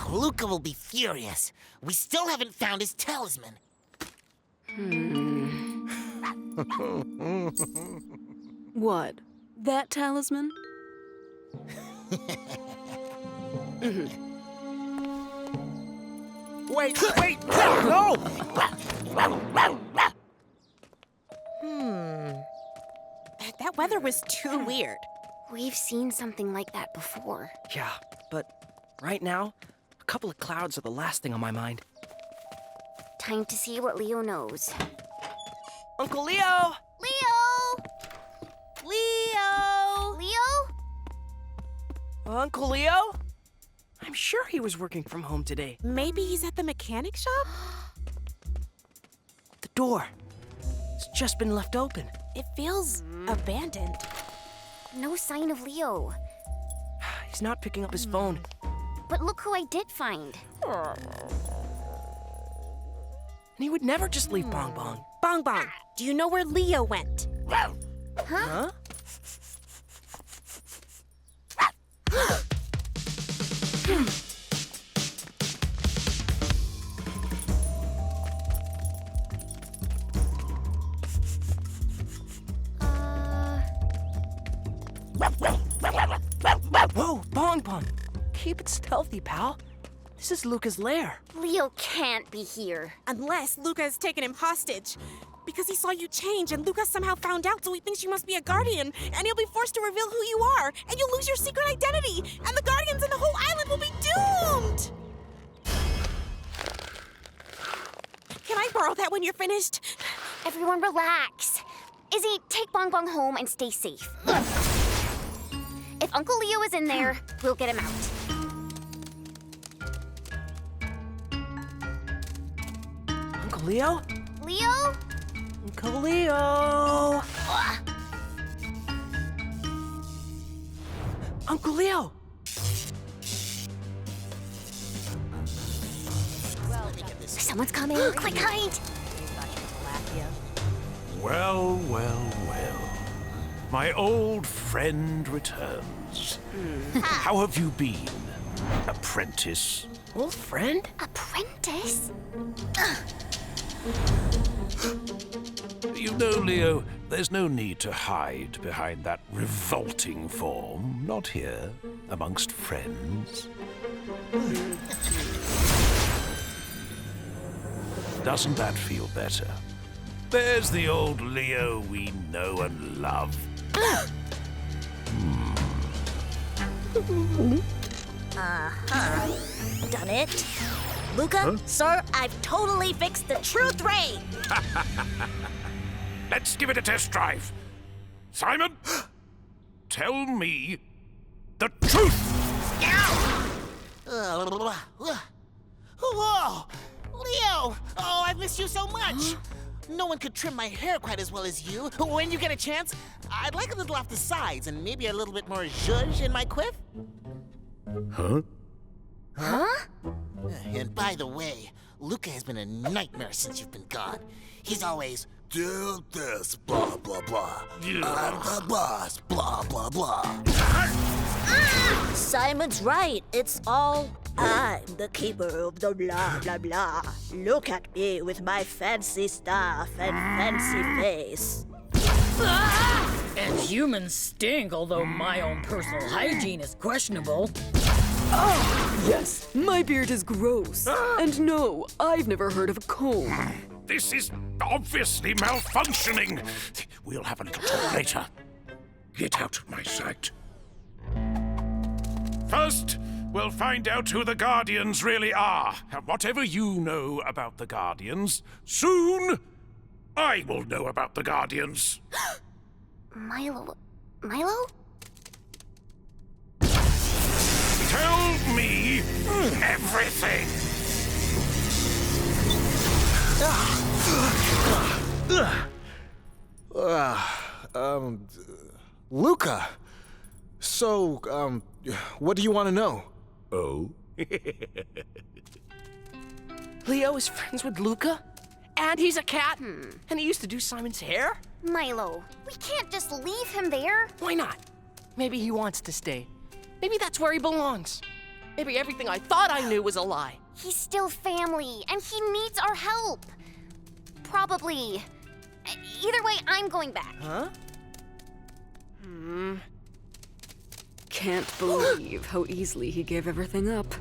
Luca will be furious. We still haven't found his talisman. What? That talisman? Wait, no! That weather was too weird. We've seen something like that before. Yeah, but right now, a couple of clouds are the last thing on my mind. Time to see what Leo knows. Uncle Leo! Leo! Leo! Leo? Uncle Leo? I'm sure he was working from home today. Maybe he's at the mechanic shop? The door. It's just been left open. It feels abandoned. No sign of Leo. He's not picking up his phone. But look who I did find. And he would never just leave Bong Bong. Bong Bong, do you know where Leo went? Huh? Whoa, Bong Bong! Keep it stealthy, pal. This is Luca's lair. Leo can't be here. Unless Luca has taken him hostage. Because he saw you change, and Luca somehow found out, so he thinks you must be a guardian, and he'll be forced to reveal who you are, and you'll lose your secret identity, and the guardians and the whole island will be doomed! Can I borrow that when you're finished? Everyone relax. Izzy, take Bong Bong home and stay safe. If Uncle Leo is in there, we'll get him out. Uncle Leo? Leo? Uncle Leo! Uncle Leo! Someone's coming. Quick, hide! Well, well, well. My old friend returns. How have you been? apprentice. Old friend? Apprentice? You know, Leo, there's no need to hide behind that revolting form. Not here, amongst friends. Doesn't that feel better? There's the old Leo we know and love. Done it. Luca, sir, I've totally fixed the truth ray. Let's give it a test drive. Simon, tell me the truth. Whoa! Leo! Oh, I've missed you so much! No one could trim my hair quite as well as you. When you get a chance, I'd like a little off the sides and maybe a little bit more zhuzh in my quiff. Huh? Huh? And by the way, Luca has been a nightmare since you've been gone. He's always, do this, blah, blah, blah. I'm the boss, blah, blah, blah. Simon's right. It's all I'm the keeper of the blah, blah, blah. Look at me with my fancy stuff and fancy face. And humans stink, although my own personal hygiene is questionable. Oh, yes, my beard is gross. And no, I've never heard of a comb. This is obviously malfunctioning. We'll have a little talk later. Get out of my sight. First, we'll find out who the Guardians really are. And whatever you know about the Guardians, soon I will know about the Guardians. Milo? Milo? Tell me everything. Luca. So, what do you want to know? Oh? Leo is friends with Luca? And he's a cat? And he used to do Simon's hair? Milo, we can't just leave him there. Why not? Maybe he wants to stay. Maybe that's where he belongs. Maybe everything I thought I knew was a lie. He's still family, and he needs our help. Probably. Either way, I'm going back. Huh? Can't believe how easily he gave everything up.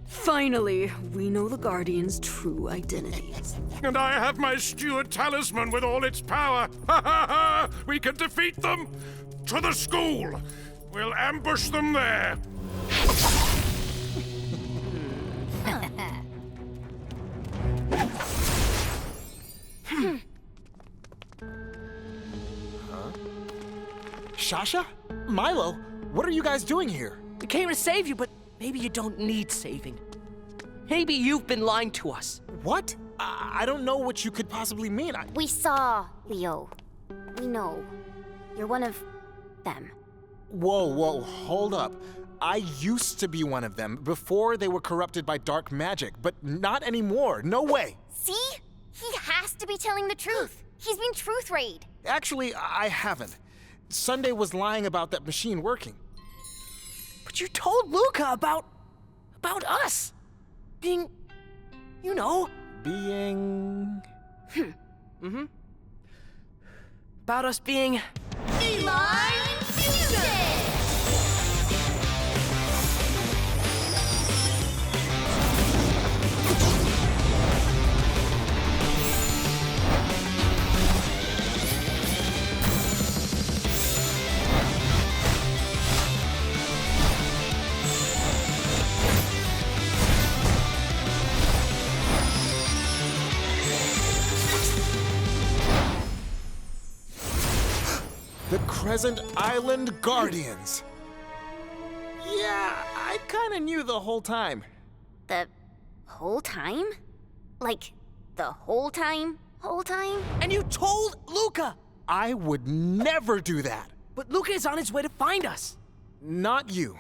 Finally, we know the Guardians' true identities. And I have my steward talisman with all its power. Ha ha ha! We can defeat them! To the school! We'll ambush them there! Shasha? Milo? What are you guys doing here? We came to save you, but maybe you don't need saving. Maybe you've been lying to us. What? I don't know what you could possibly mean. We saw Leo. We know. You're one of them. Whoa, hold up. I used to be one of them before they were corrupted by dark magic, but not anymore. No way. See? He has to be telling the truth. He's been truth rayed. Actually, I haven't. Sunday was lying about that machine working. But you told Luca about us. Being, you know. Being... About us being... Feline Fusion! The Crescent Island Guardians. Yeah, I kind of knew the whole time. The whole time? Like, the whole time? Whole time? And you told Luca! I would never do that. But Luca is on his way to find us. Not you.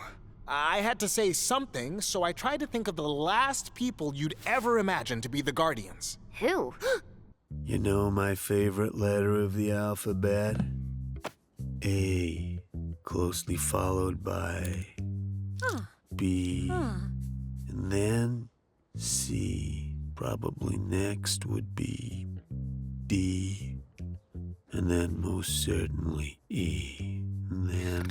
I had to say something, so I tried to think of the last people you'd ever imagine to be the Guardians. Who? You know my favorite letter of the alphabet? A, closely followed by B. And then C. Probably next would be D. And then most certainly E. And then,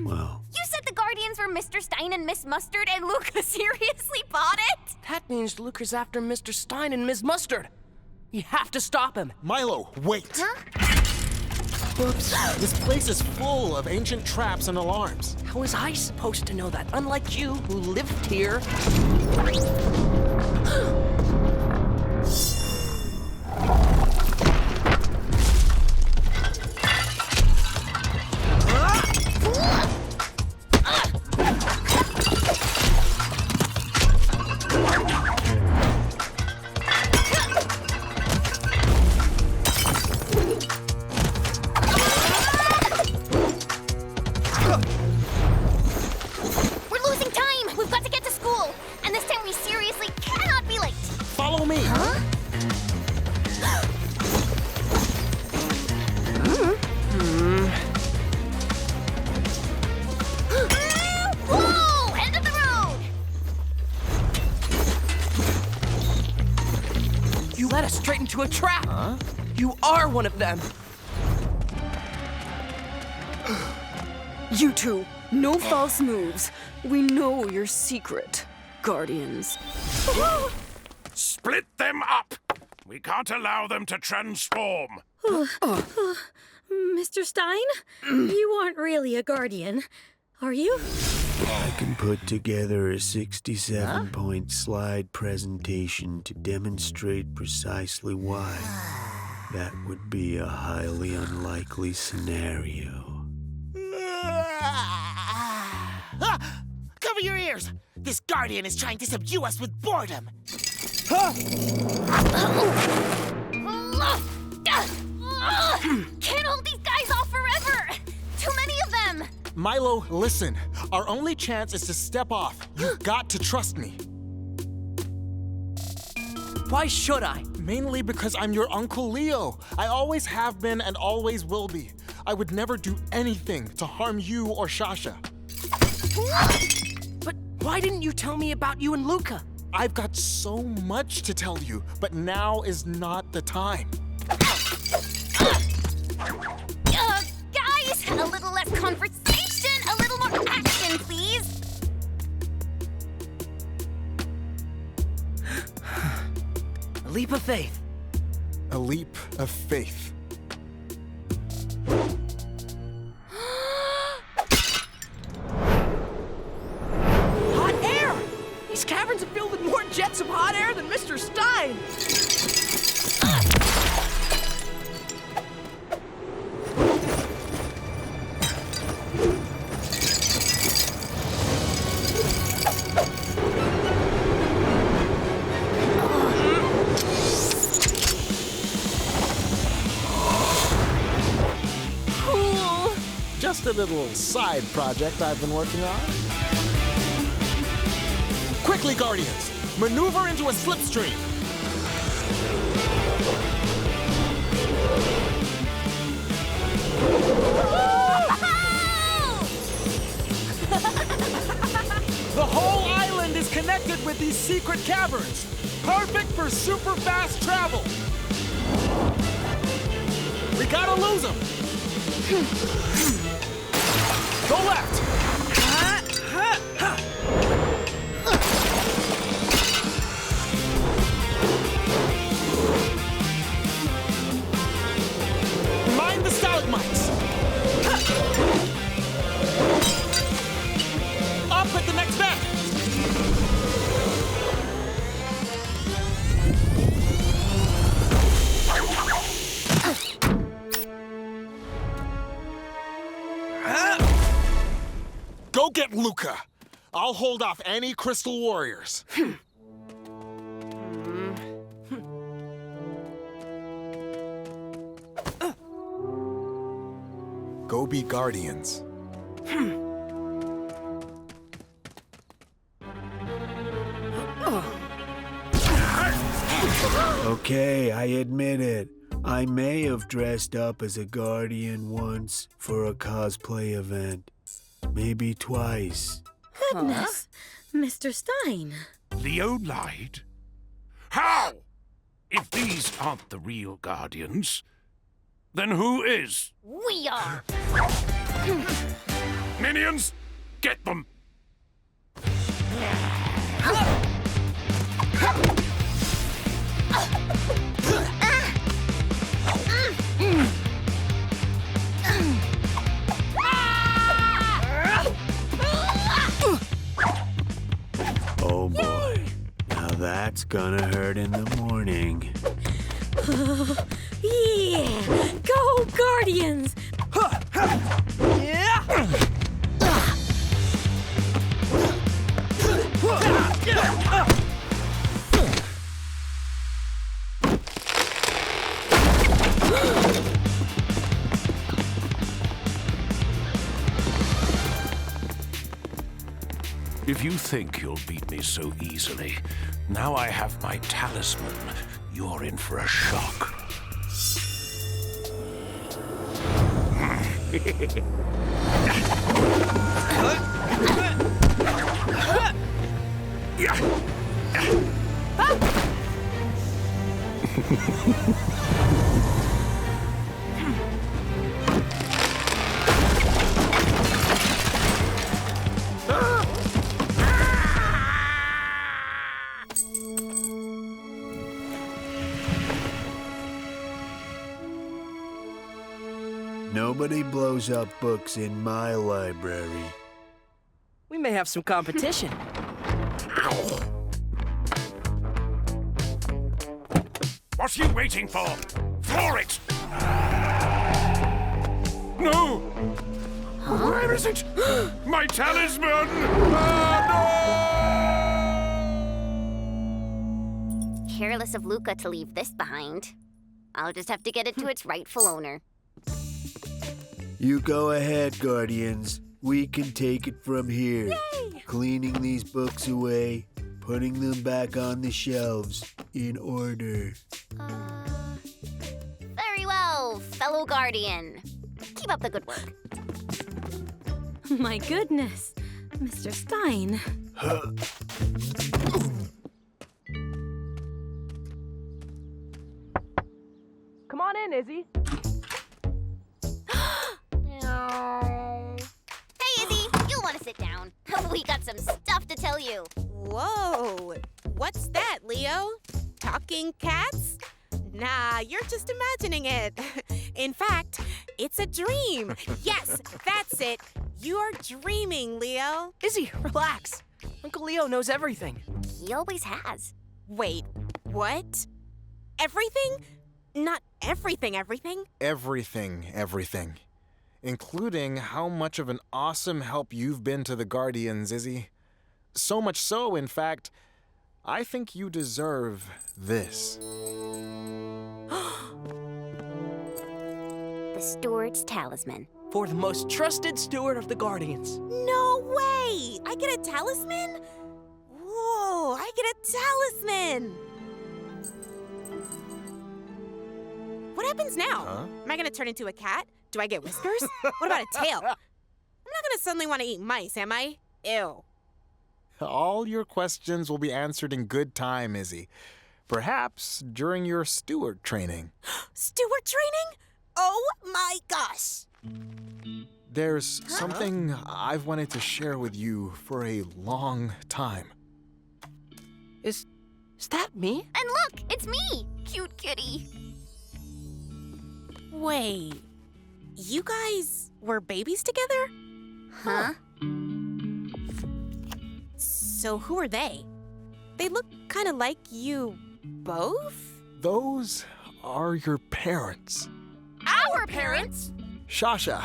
well... You said the Guardians were Mr. Stein and Miss Mustard, and Luca seriously bought it? That means Luca's after Mr. Stein and Ms. Mustard. You have to stop him. Milo, wait! Huh? Oops. This place is full of ancient traps and alarms. How was I supposed to know that? Unlike you, who lived here. A trap! Huh? You are one of them! You two, no false moves. We know your secret, Guardians. Split them up! We can't allow them to transform. Mr. Stein? You aren't really a Guardian, are you? I can put together a 67-point slide presentation to demonstrate precisely why that would be a highly unlikely scenario. Cover your ears! This Guardian is trying to subdue us with boredom! Can't hold these guys off forever! Too many of them! Milo, listen. Our only chance is to step off. You've got to trust me. Why should I? Mainly because I'm your Uncle Leo. I always have been and always will be. I would never do anything to harm you or Shasha. But why didn't you tell me about you and Luca? I've got so much to tell you, but now is not the time. Guys, a little less conversation, a little more action, please. A leap of faith. A leap of faith. Hot air! These caverns are filled with more jets of hot air than Mr. Stein! Just a little side project I've been working on. Quickly, Guardians! Maneuver into a slipstream! The whole island is connected with these secret caverns. Perfect for super fast travel. We gotta lose them. Go left! Mind the stalagmites! Up at the next vent! Go get Luca. I'll hold off any crystal warriors. Go be guardians. Okay, I admit it. I may have dressed up as a guardian once for a cosplay event. Maybe twice. Goodness, Mr. Stein. Leo lied? How? If these aren't the real Guardians, then who is? We are. Minions, get them! Oh boy. Now that's gonna hurt in the morning. Yeah! Go Guardians! If you think you'll beat me so easily, now I have my talisman. You're in for a shock. Nobody blows up books in my library. We may have some competition. What are you waiting for? Floor it! No! Where is it? My talisman! Careless of Luca to leave this behind. I'll just have to get it to its rightful owner. You go ahead, Guardians. We can take it from here. Yay! Cleaning these books away, putting them back on the shelves in order. Very well, fellow Guardian. Keep up the good work. My goodness, Mr. Stein. Come on in, Izzy. Hey, Izzy, you'll want to sit down. We got some stuff to tell you. Whoa, what's that, Leo? Talking cats? Nah, you're just imagining it. In fact, it's a dream. Yes, that's it. You're dreaming, Leo. Izzy, relax. Uncle Leo knows everything. He always has. Wait, what? Everything? Not everything, everything? Everything. Including how much of an awesome help you've been to the Guardians, Izzy. So much so, in fact, I think you deserve this. The steward's talisman. For the most trusted steward of the Guardians. No way! I get a talisman? Whoa, I get a talisman! What happens now? Huh? Am I gonna turn into a cat? Do I get whiskers? What about a tail? I'm not gonna suddenly want to eat mice, am I? Ew. All your questions will be answered in good time, Izzy. Perhaps during your steward training. Steward training? Oh my gosh! There's something I've wanted to share with you for a long time. Is that me? And look, it's me, cute kitty. Wait, you guys were babies together? Huh? So who are they? They look kind of like you both? Those are your parents. Our parents? Shasha,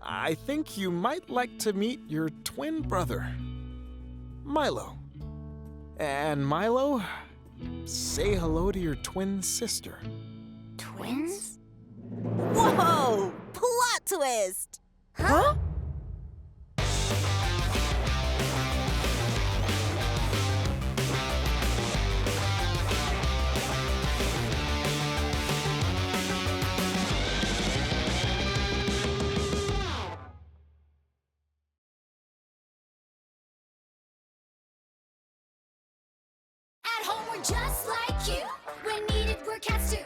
I think you might like to meet your twin brother, Milo. And Milo, say hello to your twin sister. Twins? Whoa! Plot twist! Huh? home, we're just like you. When needed, we're cats too.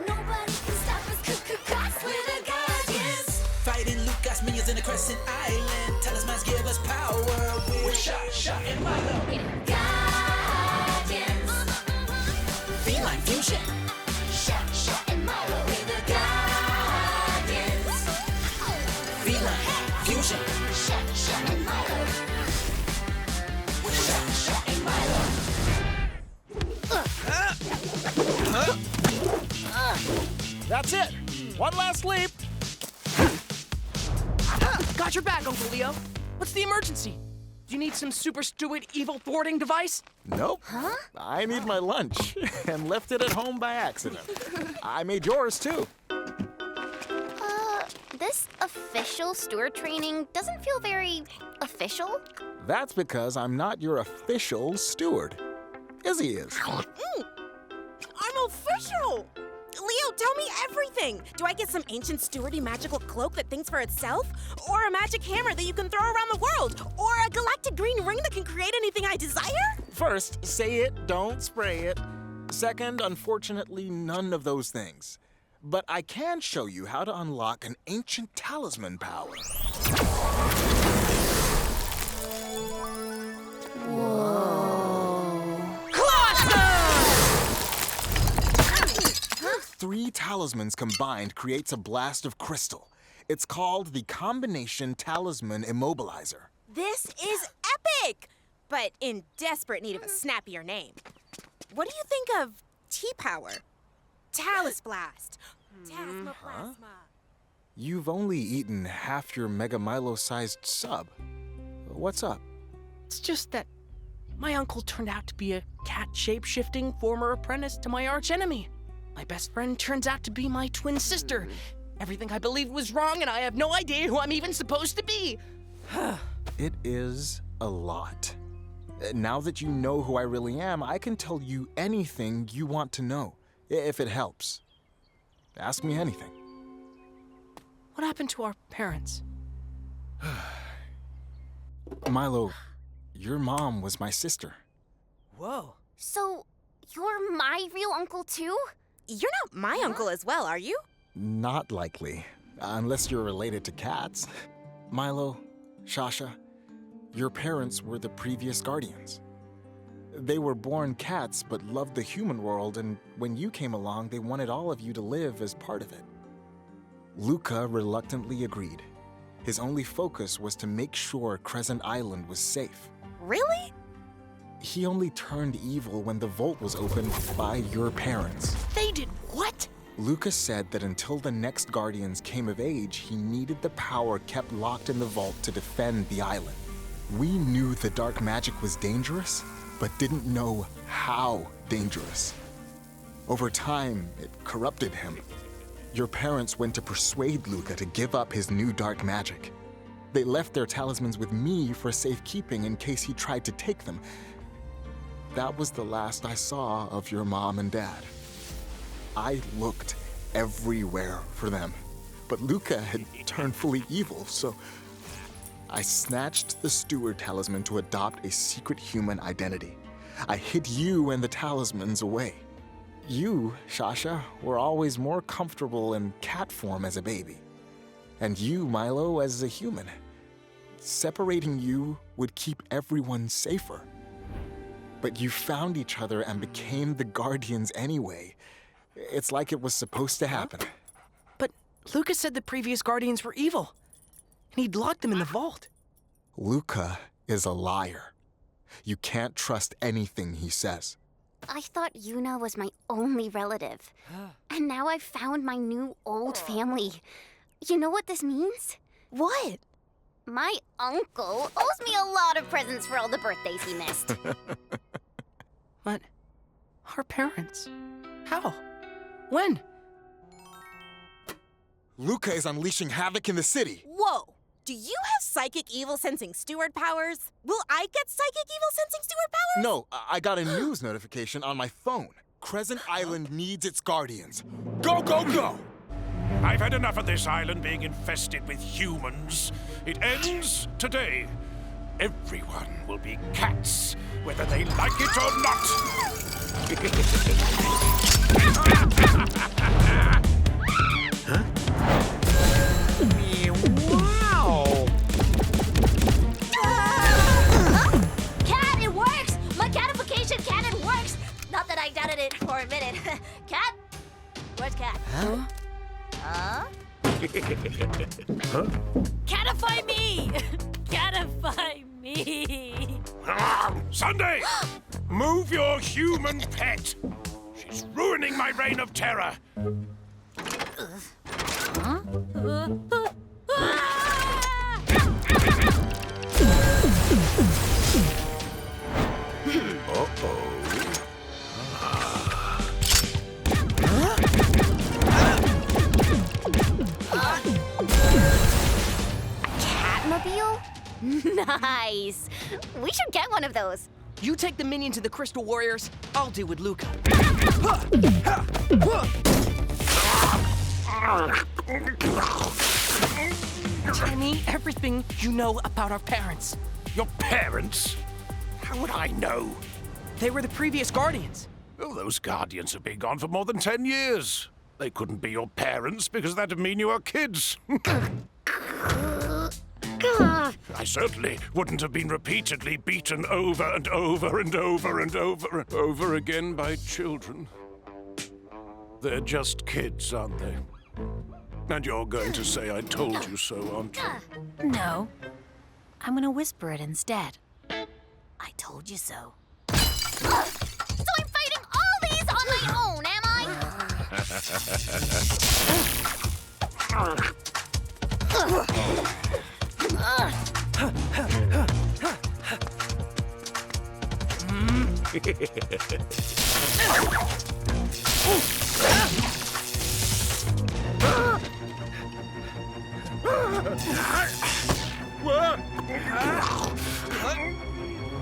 Nobody can stop us, cause we're the Guardians. Fighting Luca's minions in the Crescent Island. Talismans give us power. We're Shasha and Milo. Guardians. Feline fusion. Shasha and Milo. We're the Guardians. Feline fusion. Shasha and Milo. We're Shasha and Milo. That's it. One last leap. Got your back, Uncle Leo. What's the emergency? Do you need some super stupid evil thwarting device? Nope. Huh? I need my lunch and left it at home by accident. I made yours too. This official steward training doesn't feel very official. That's because I'm not your official steward. Izzy is. I'm official! Leo, tell me everything! Do I get some ancient stewardy magical cloak that thinks for itself? Or a magic hammer that you can throw around the world? Or a galactic green ring that can create anything I desire? First, say it, don't spray it. Second, unfortunately, none of those things. But I can show you how to unlock an ancient talisman power. Three talismans combined creates a blast of crystal. It's called the Combination Talisman Immobilizer. This is epic! But in desperate need of a snappier name. What do you think of T-Power? Talis Blast. Tasmoplasma. You've only eaten half your Mega Milo-sized sub. What's up? It's just that my uncle turned out to be a cat shape-shifting former apprentice to my archenemy. My best friend turns out to be my twin sister. Everything I believed was wrong, and I have no idea who I'm even supposed to be. It is a lot. Now that you know who I really am, I can tell you anything you want to know, if it helps. Ask me anything. What happened to our parents? Milo, your mom was my sister. Whoa. So, you're my real uncle too? You're not my uncle as well, are you? Not likely, unless you're related to cats. Milo, Shasha, your parents were the previous Guardians. They were born cats but loved the human world, and when you came along, they wanted all of you to live as part of it. Luca reluctantly agreed. His only focus was to make sure Crescent Island was safe. Really? He only turned evil when the vault was opened by your parents. They did what? Luca said that until the next Guardians came of age, he needed the power kept locked in the vault to defend the island. We knew the dark magic was dangerous, but didn't know how dangerous. Over time, it corrupted him. Your parents went to persuade Luca to give up his new dark magic. They left their talismans with me for safekeeping in case he tried to take them. That was the last I saw of your mom and dad. I looked everywhere for them, but Luca had turned fully evil, so I snatched the steward talisman to adopt a secret human identity. I hid you and the talismans away. You, Shasha, were always more comfortable in cat form as a baby, and you, Milo, as a human. Separating you would keep everyone safer. But you found each other and became the Guardians anyway. It's like it was supposed to happen. But Luca said the previous Guardians were evil, and he'd locked them in the vault. Luca is a liar. You can't trust anything he says. I thought Yuna was my only relative. And now I've found my new old family. You know what this means? What? My uncle owes me a lot of presents for all the birthdays he missed. But our parents? How? When? Luca is unleashing havoc in the city. Whoa! Do you have psychic evil sensing steward powers? Will I get psychic evil sensing steward powers? No, I got a news notification on my phone. Crescent Island needs its Guardians. Go, go, go! I've had enough of this island being infested with humans. It ends today. Everyone will be cats, whether they like it or not. Wow! Cat, it works! My catification cannon works! Not that I doubted it for a minute. Cat? Where's Cat? Huh? Huh? Catify me! Catify me! Sunday! Move your human pet! She's ruining my reign of terror! Huh? Catmobile? Nice. We should get one of those. You take the minion to the Crystal Warriors. I'll deal with Luca. Tell me everything you know about our parents. Your parents? How would I know? They were the previous Guardians. Oh, those Guardians have been gone for more than 10 years. They couldn't be your parents because that'd mean you were kids. I certainly wouldn't have been repeatedly beaten over and over and over and over and over again by children. They're just kids, aren't they? And you're going to say I told you so, aren't you? No. I'm gonna whisper it instead. I told you so. So I'm fighting all these on my own, am I?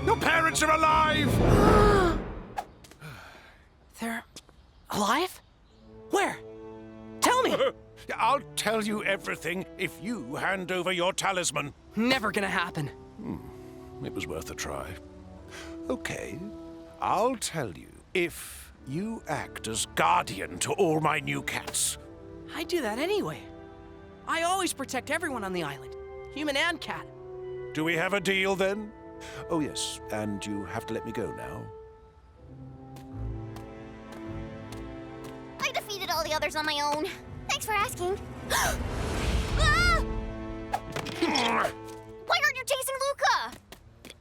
Your parents are alive! They're alive? Where? Tell me! I'll tell you everything if you hand over your talisman. Never gonna happen. It was worth a try. Okay, I'll tell you if you act as guardian to all my new cats. I do that anyway. I always protect everyone on the island, human and cat. Do we have a deal then? Oh yes, and you have to let me go now. I defeated all the others on my own. Thanks for asking. Ah! Why aren't you chasing Luca?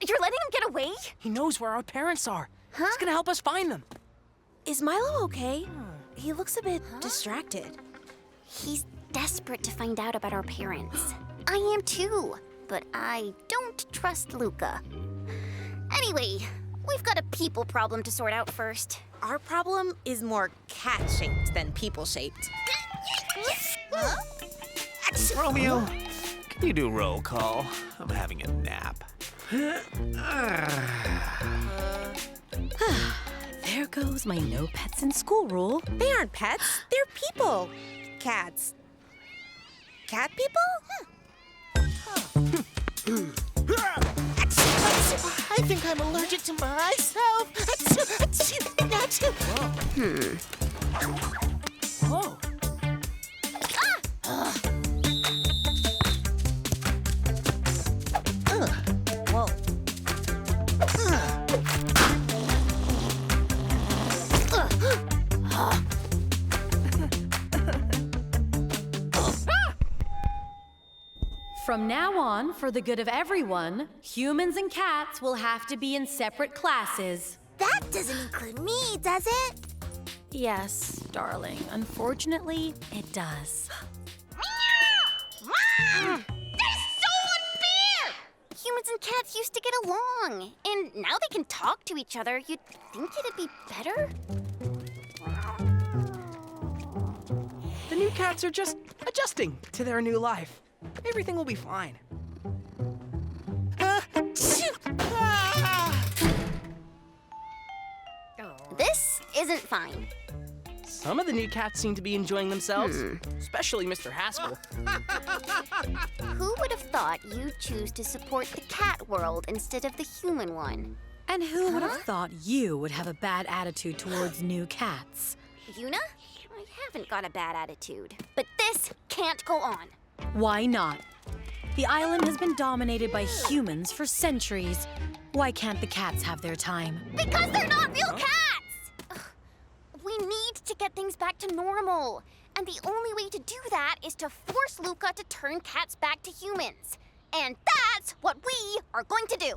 You're letting him get away? He knows where our parents are. He's gonna help us find them. Is Milo okay? He looks a bit distracted. He's desperate to find out about our parents. I am too, but I don't trust Luca. Anyway, we've got a people problem to sort out first. Our problem is more cat-shaped than people-shaped. Romeo, can you do roll call? I'm having a nap. There goes my no pets in school rule. They aren't pets. They're people. Cats. Cat people? I think I'm allergic to myself. Whoa. Whoa. From now on, for the good of everyone, humans and cats will have to be in separate classes. That doesn't include me, does it? Yes, darling. Unfortunately, it does. That is so unfair! Humans and cats used to get along, and now they can talk to each other. You'd think it'd be better? The new cats are just adjusting to their new life. Everything will be fine. This isn't fine. Some of the new cats seem to be enjoying themselves, especially Mr. Haskell. Who would have thought you'd choose to support the cat world instead of the human one? And who would have thought you would have a bad attitude towards new cats? Yuna? I haven't got a bad attitude. But this can't go on. Why not? The island has been dominated by humans for centuries. Why can't the cats have their time? Because they're not real cats! Ugh. We need to get things back to normal. And the only way to do that is to force Luca to turn cats back to humans. And that's what we are going to do.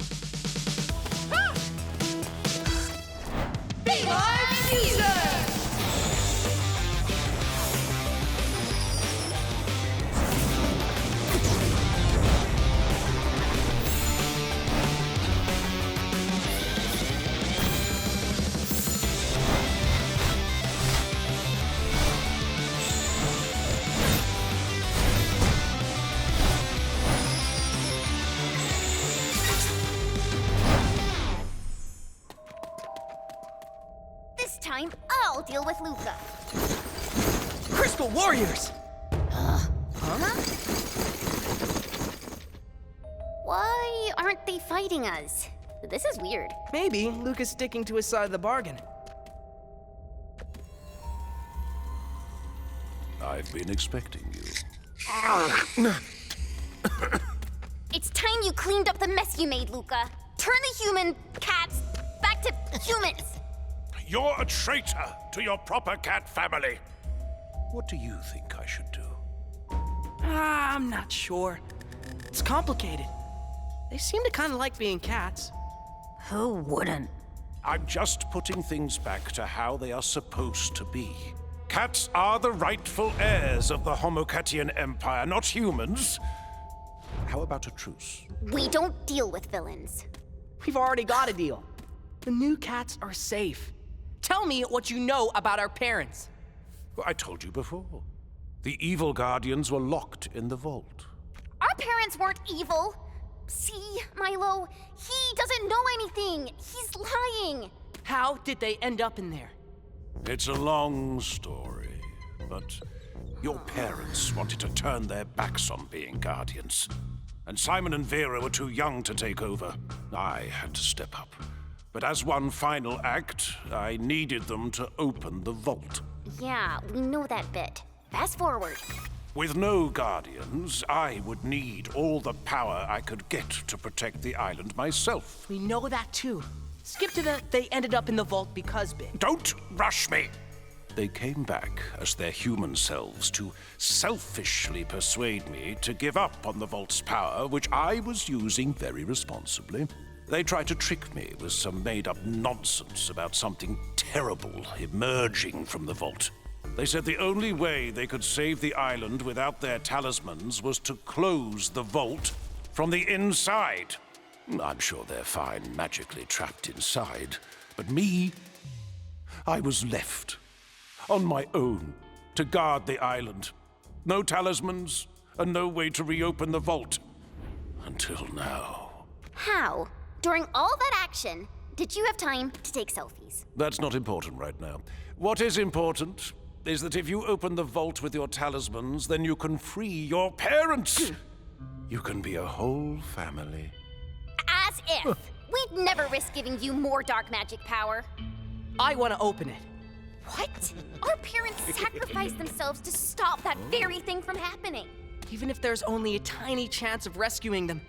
Be my future! This time, I'll deal with Luca. Crystal Warriors! Why aren't they fighting us? This is weird. Maybe Luca's sticking to his side of the bargain. I've been expecting you. It's time you cleaned up the mess you made, Luca. Turn the human cats back to humans. You're a traitor to your proper cat family. What do you think I should do? I'm not sure. It's complicated. They seem to kind of like being cats. Who wouldn't? I'm just putting things back to how they are supposed to be. Cats are the rightful heirs of the Homocatian Empire, not humans. How about a truce? We don't deal with villains. We've already got a deal. The new cats are safe. Tell me what you know about our parents. I told you before. The evil guardians were locked in the vault. Our parents weren't evil. See, Milo, he doesn't know anything. He's lying. How did they end up in there? It's a long story, but your parents wanted to turn their backs on being guardians. And Simon and Vera were too young to take over. I had to step up. But as one final act, I needed them to open the vault. Yeah, we know that bit. Fast forward. With no guardians, I would need all the power I could get to protect the island myself. We know that too. Skip to the they ended up in the vault because bit. Don't rush me! They came back as their human selves to selfishly persuade me to give up on the vault's power, which I was using very responsibly. They tried to trick me with some made-up nonsense about something terrible emerging from the vault. They said the only way they could save the island without their talismans was to close the vault from the inside. I'm sure they're fine magically trapped inside, but me, I was left on my own to guard the island. No talismans and no way to reopen the vault. Until now. How? During all that action, did you have time to take selfies? That's not important right now. What is important is that if you open the vault with your talismans, then you can free your parents. You can be a whole family. As if! We'd never risk giving you more dark magic power. I want to open it. What? Our parents sacrificed themselves to stop that very thing from happening. Even if there's only a tiny chance of rescuing them,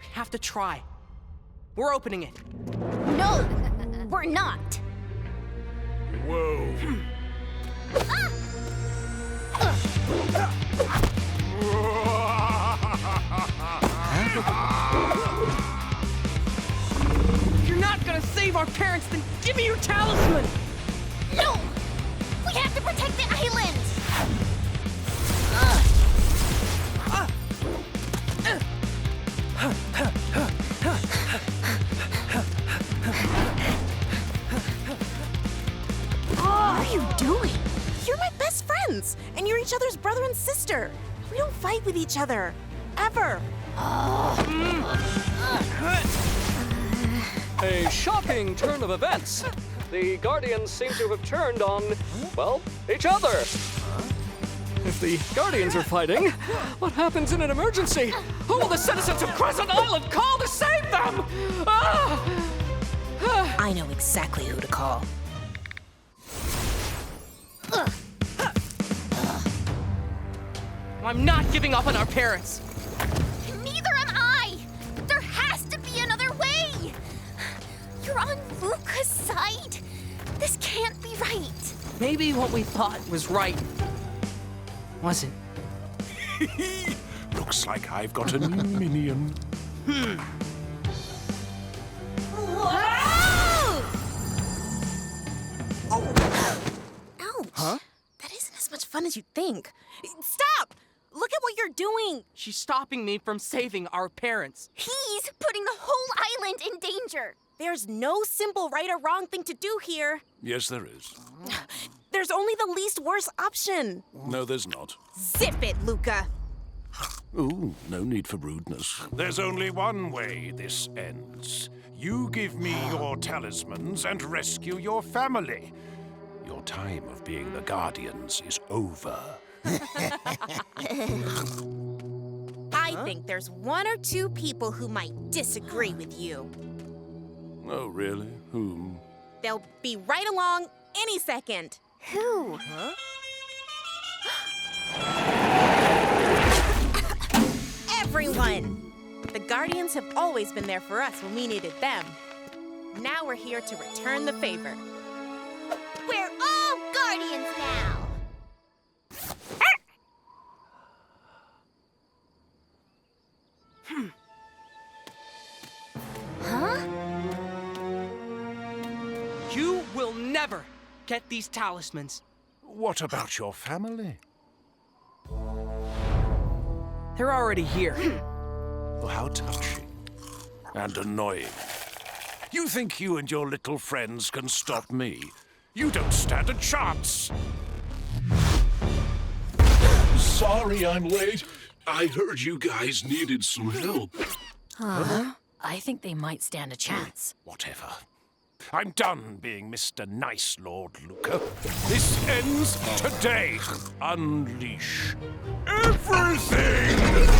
we have to try. We're opening it. No, we're not. Whoa. If you're not gonna save our parents, then give me your talisman! No! We have to protect the island! What are you doing? You're my best friends, and you're each other's brother and sister. We don't fight with each other. Ever. A shocking turn of events. The Guardians seem to have turned on, well, each other. If the Guardians are fighting, what happens in an emergency? Who will the citizens of Crescent Island call to save them? I know exactly who to call. I'm not giving up on our parents. Neither am I! There has to be another way! You're on Luca's side. This can't be right. Maybe what we thought was right wasn't. Looks like I've got a new minion. Ouch. Huh? That isn't as much fun as you'd think. Stop! Look at what you're doing! She's stopping me from saving our parents. He's putting the whole island in danger. There's no simple right or wrong thing to do here. Yes, there is. There's only the least worst option. No, there's not. Zip it, Luca. Ooh, no need for rudeness. There's only one way this ends. You give me your talismans and rescue your family. Your time of being the Guardians is over. I think there's one or two people who might disagree with you. Oh, really? Whom? They'll be right along any second. Who? Everyone! The Guardians have always been there for us when we needed them. Now we're here to return the favor. We're all Guardians now! Huh? You will never get these talismans. What about your family? They're already here. Oh, how touching and annoying. You think you and your little friends can stop me? You don't stand a chance. Sorry I'm late. I heard you guys needed some help. I think they might stand a chance. Whatever. I'm done being Mr. Nice Lord Luca. This ends today. Unleash everything!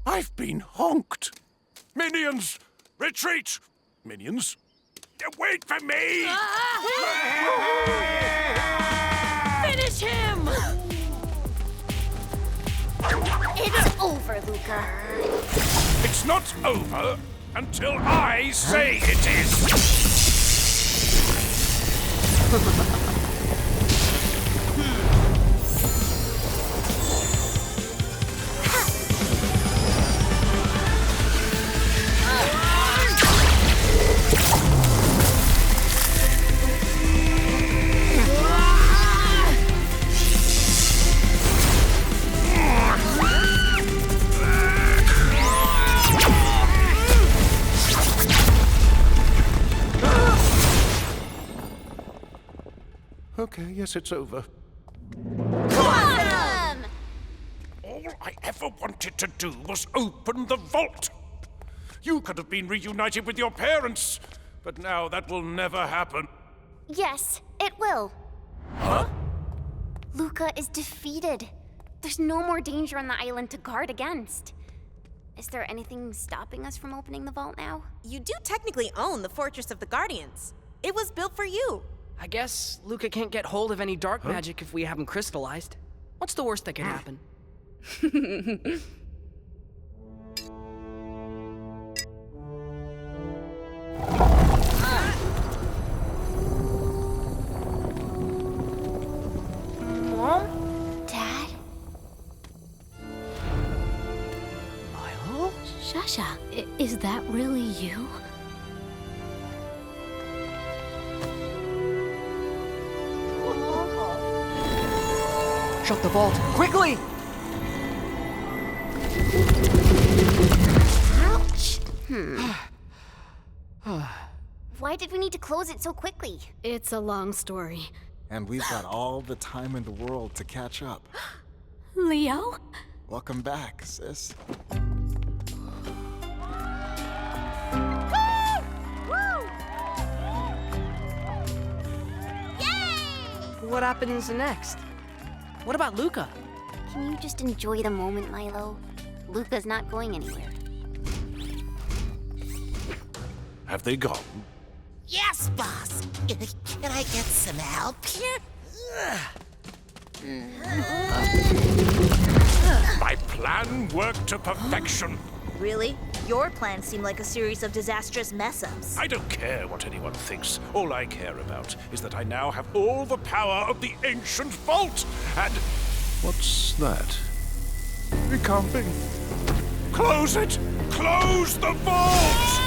I've been honked. Minions, retreat! Minions, wait for me! Finish him! It's over, Luca. It's not over until I say it is. Okay, yes, it's over. Awesome! All I ever wanted to do was open the vault. You could have been reunited with your parents, but now that will never happen. Yes, it will. Huh? Luca is defeated. There's no more danger on the island to guard against. Is there anything stopping us from opening the vault now? You do technically own the Fortress of the Guardians. It was built for you. I guess Luca can't get hold of any dark magic if we haven't crystallized. What's the worst that could happen? Mom? Dad? Milo? Shasha, is that really you? Shut the vault, quickly! Ouch! Why did we need to close it so quickly? It's a long story. And we've got all the time in the world to catch up. Leo? Welcome back, sis. What happens next? What about Luca? Can you just enjoy the moment, Milo? Luca's not going anywhere. Have they gone? Yes, boss. Can I get some help here? My plan worked to perfection. Really? Your plans seem like a series of disastrous mess-ups. I don't care what anyone thinks. All I care about is that I now have all the power of the ancient vault, and... What's that? Becoming. Close it! Close the vault!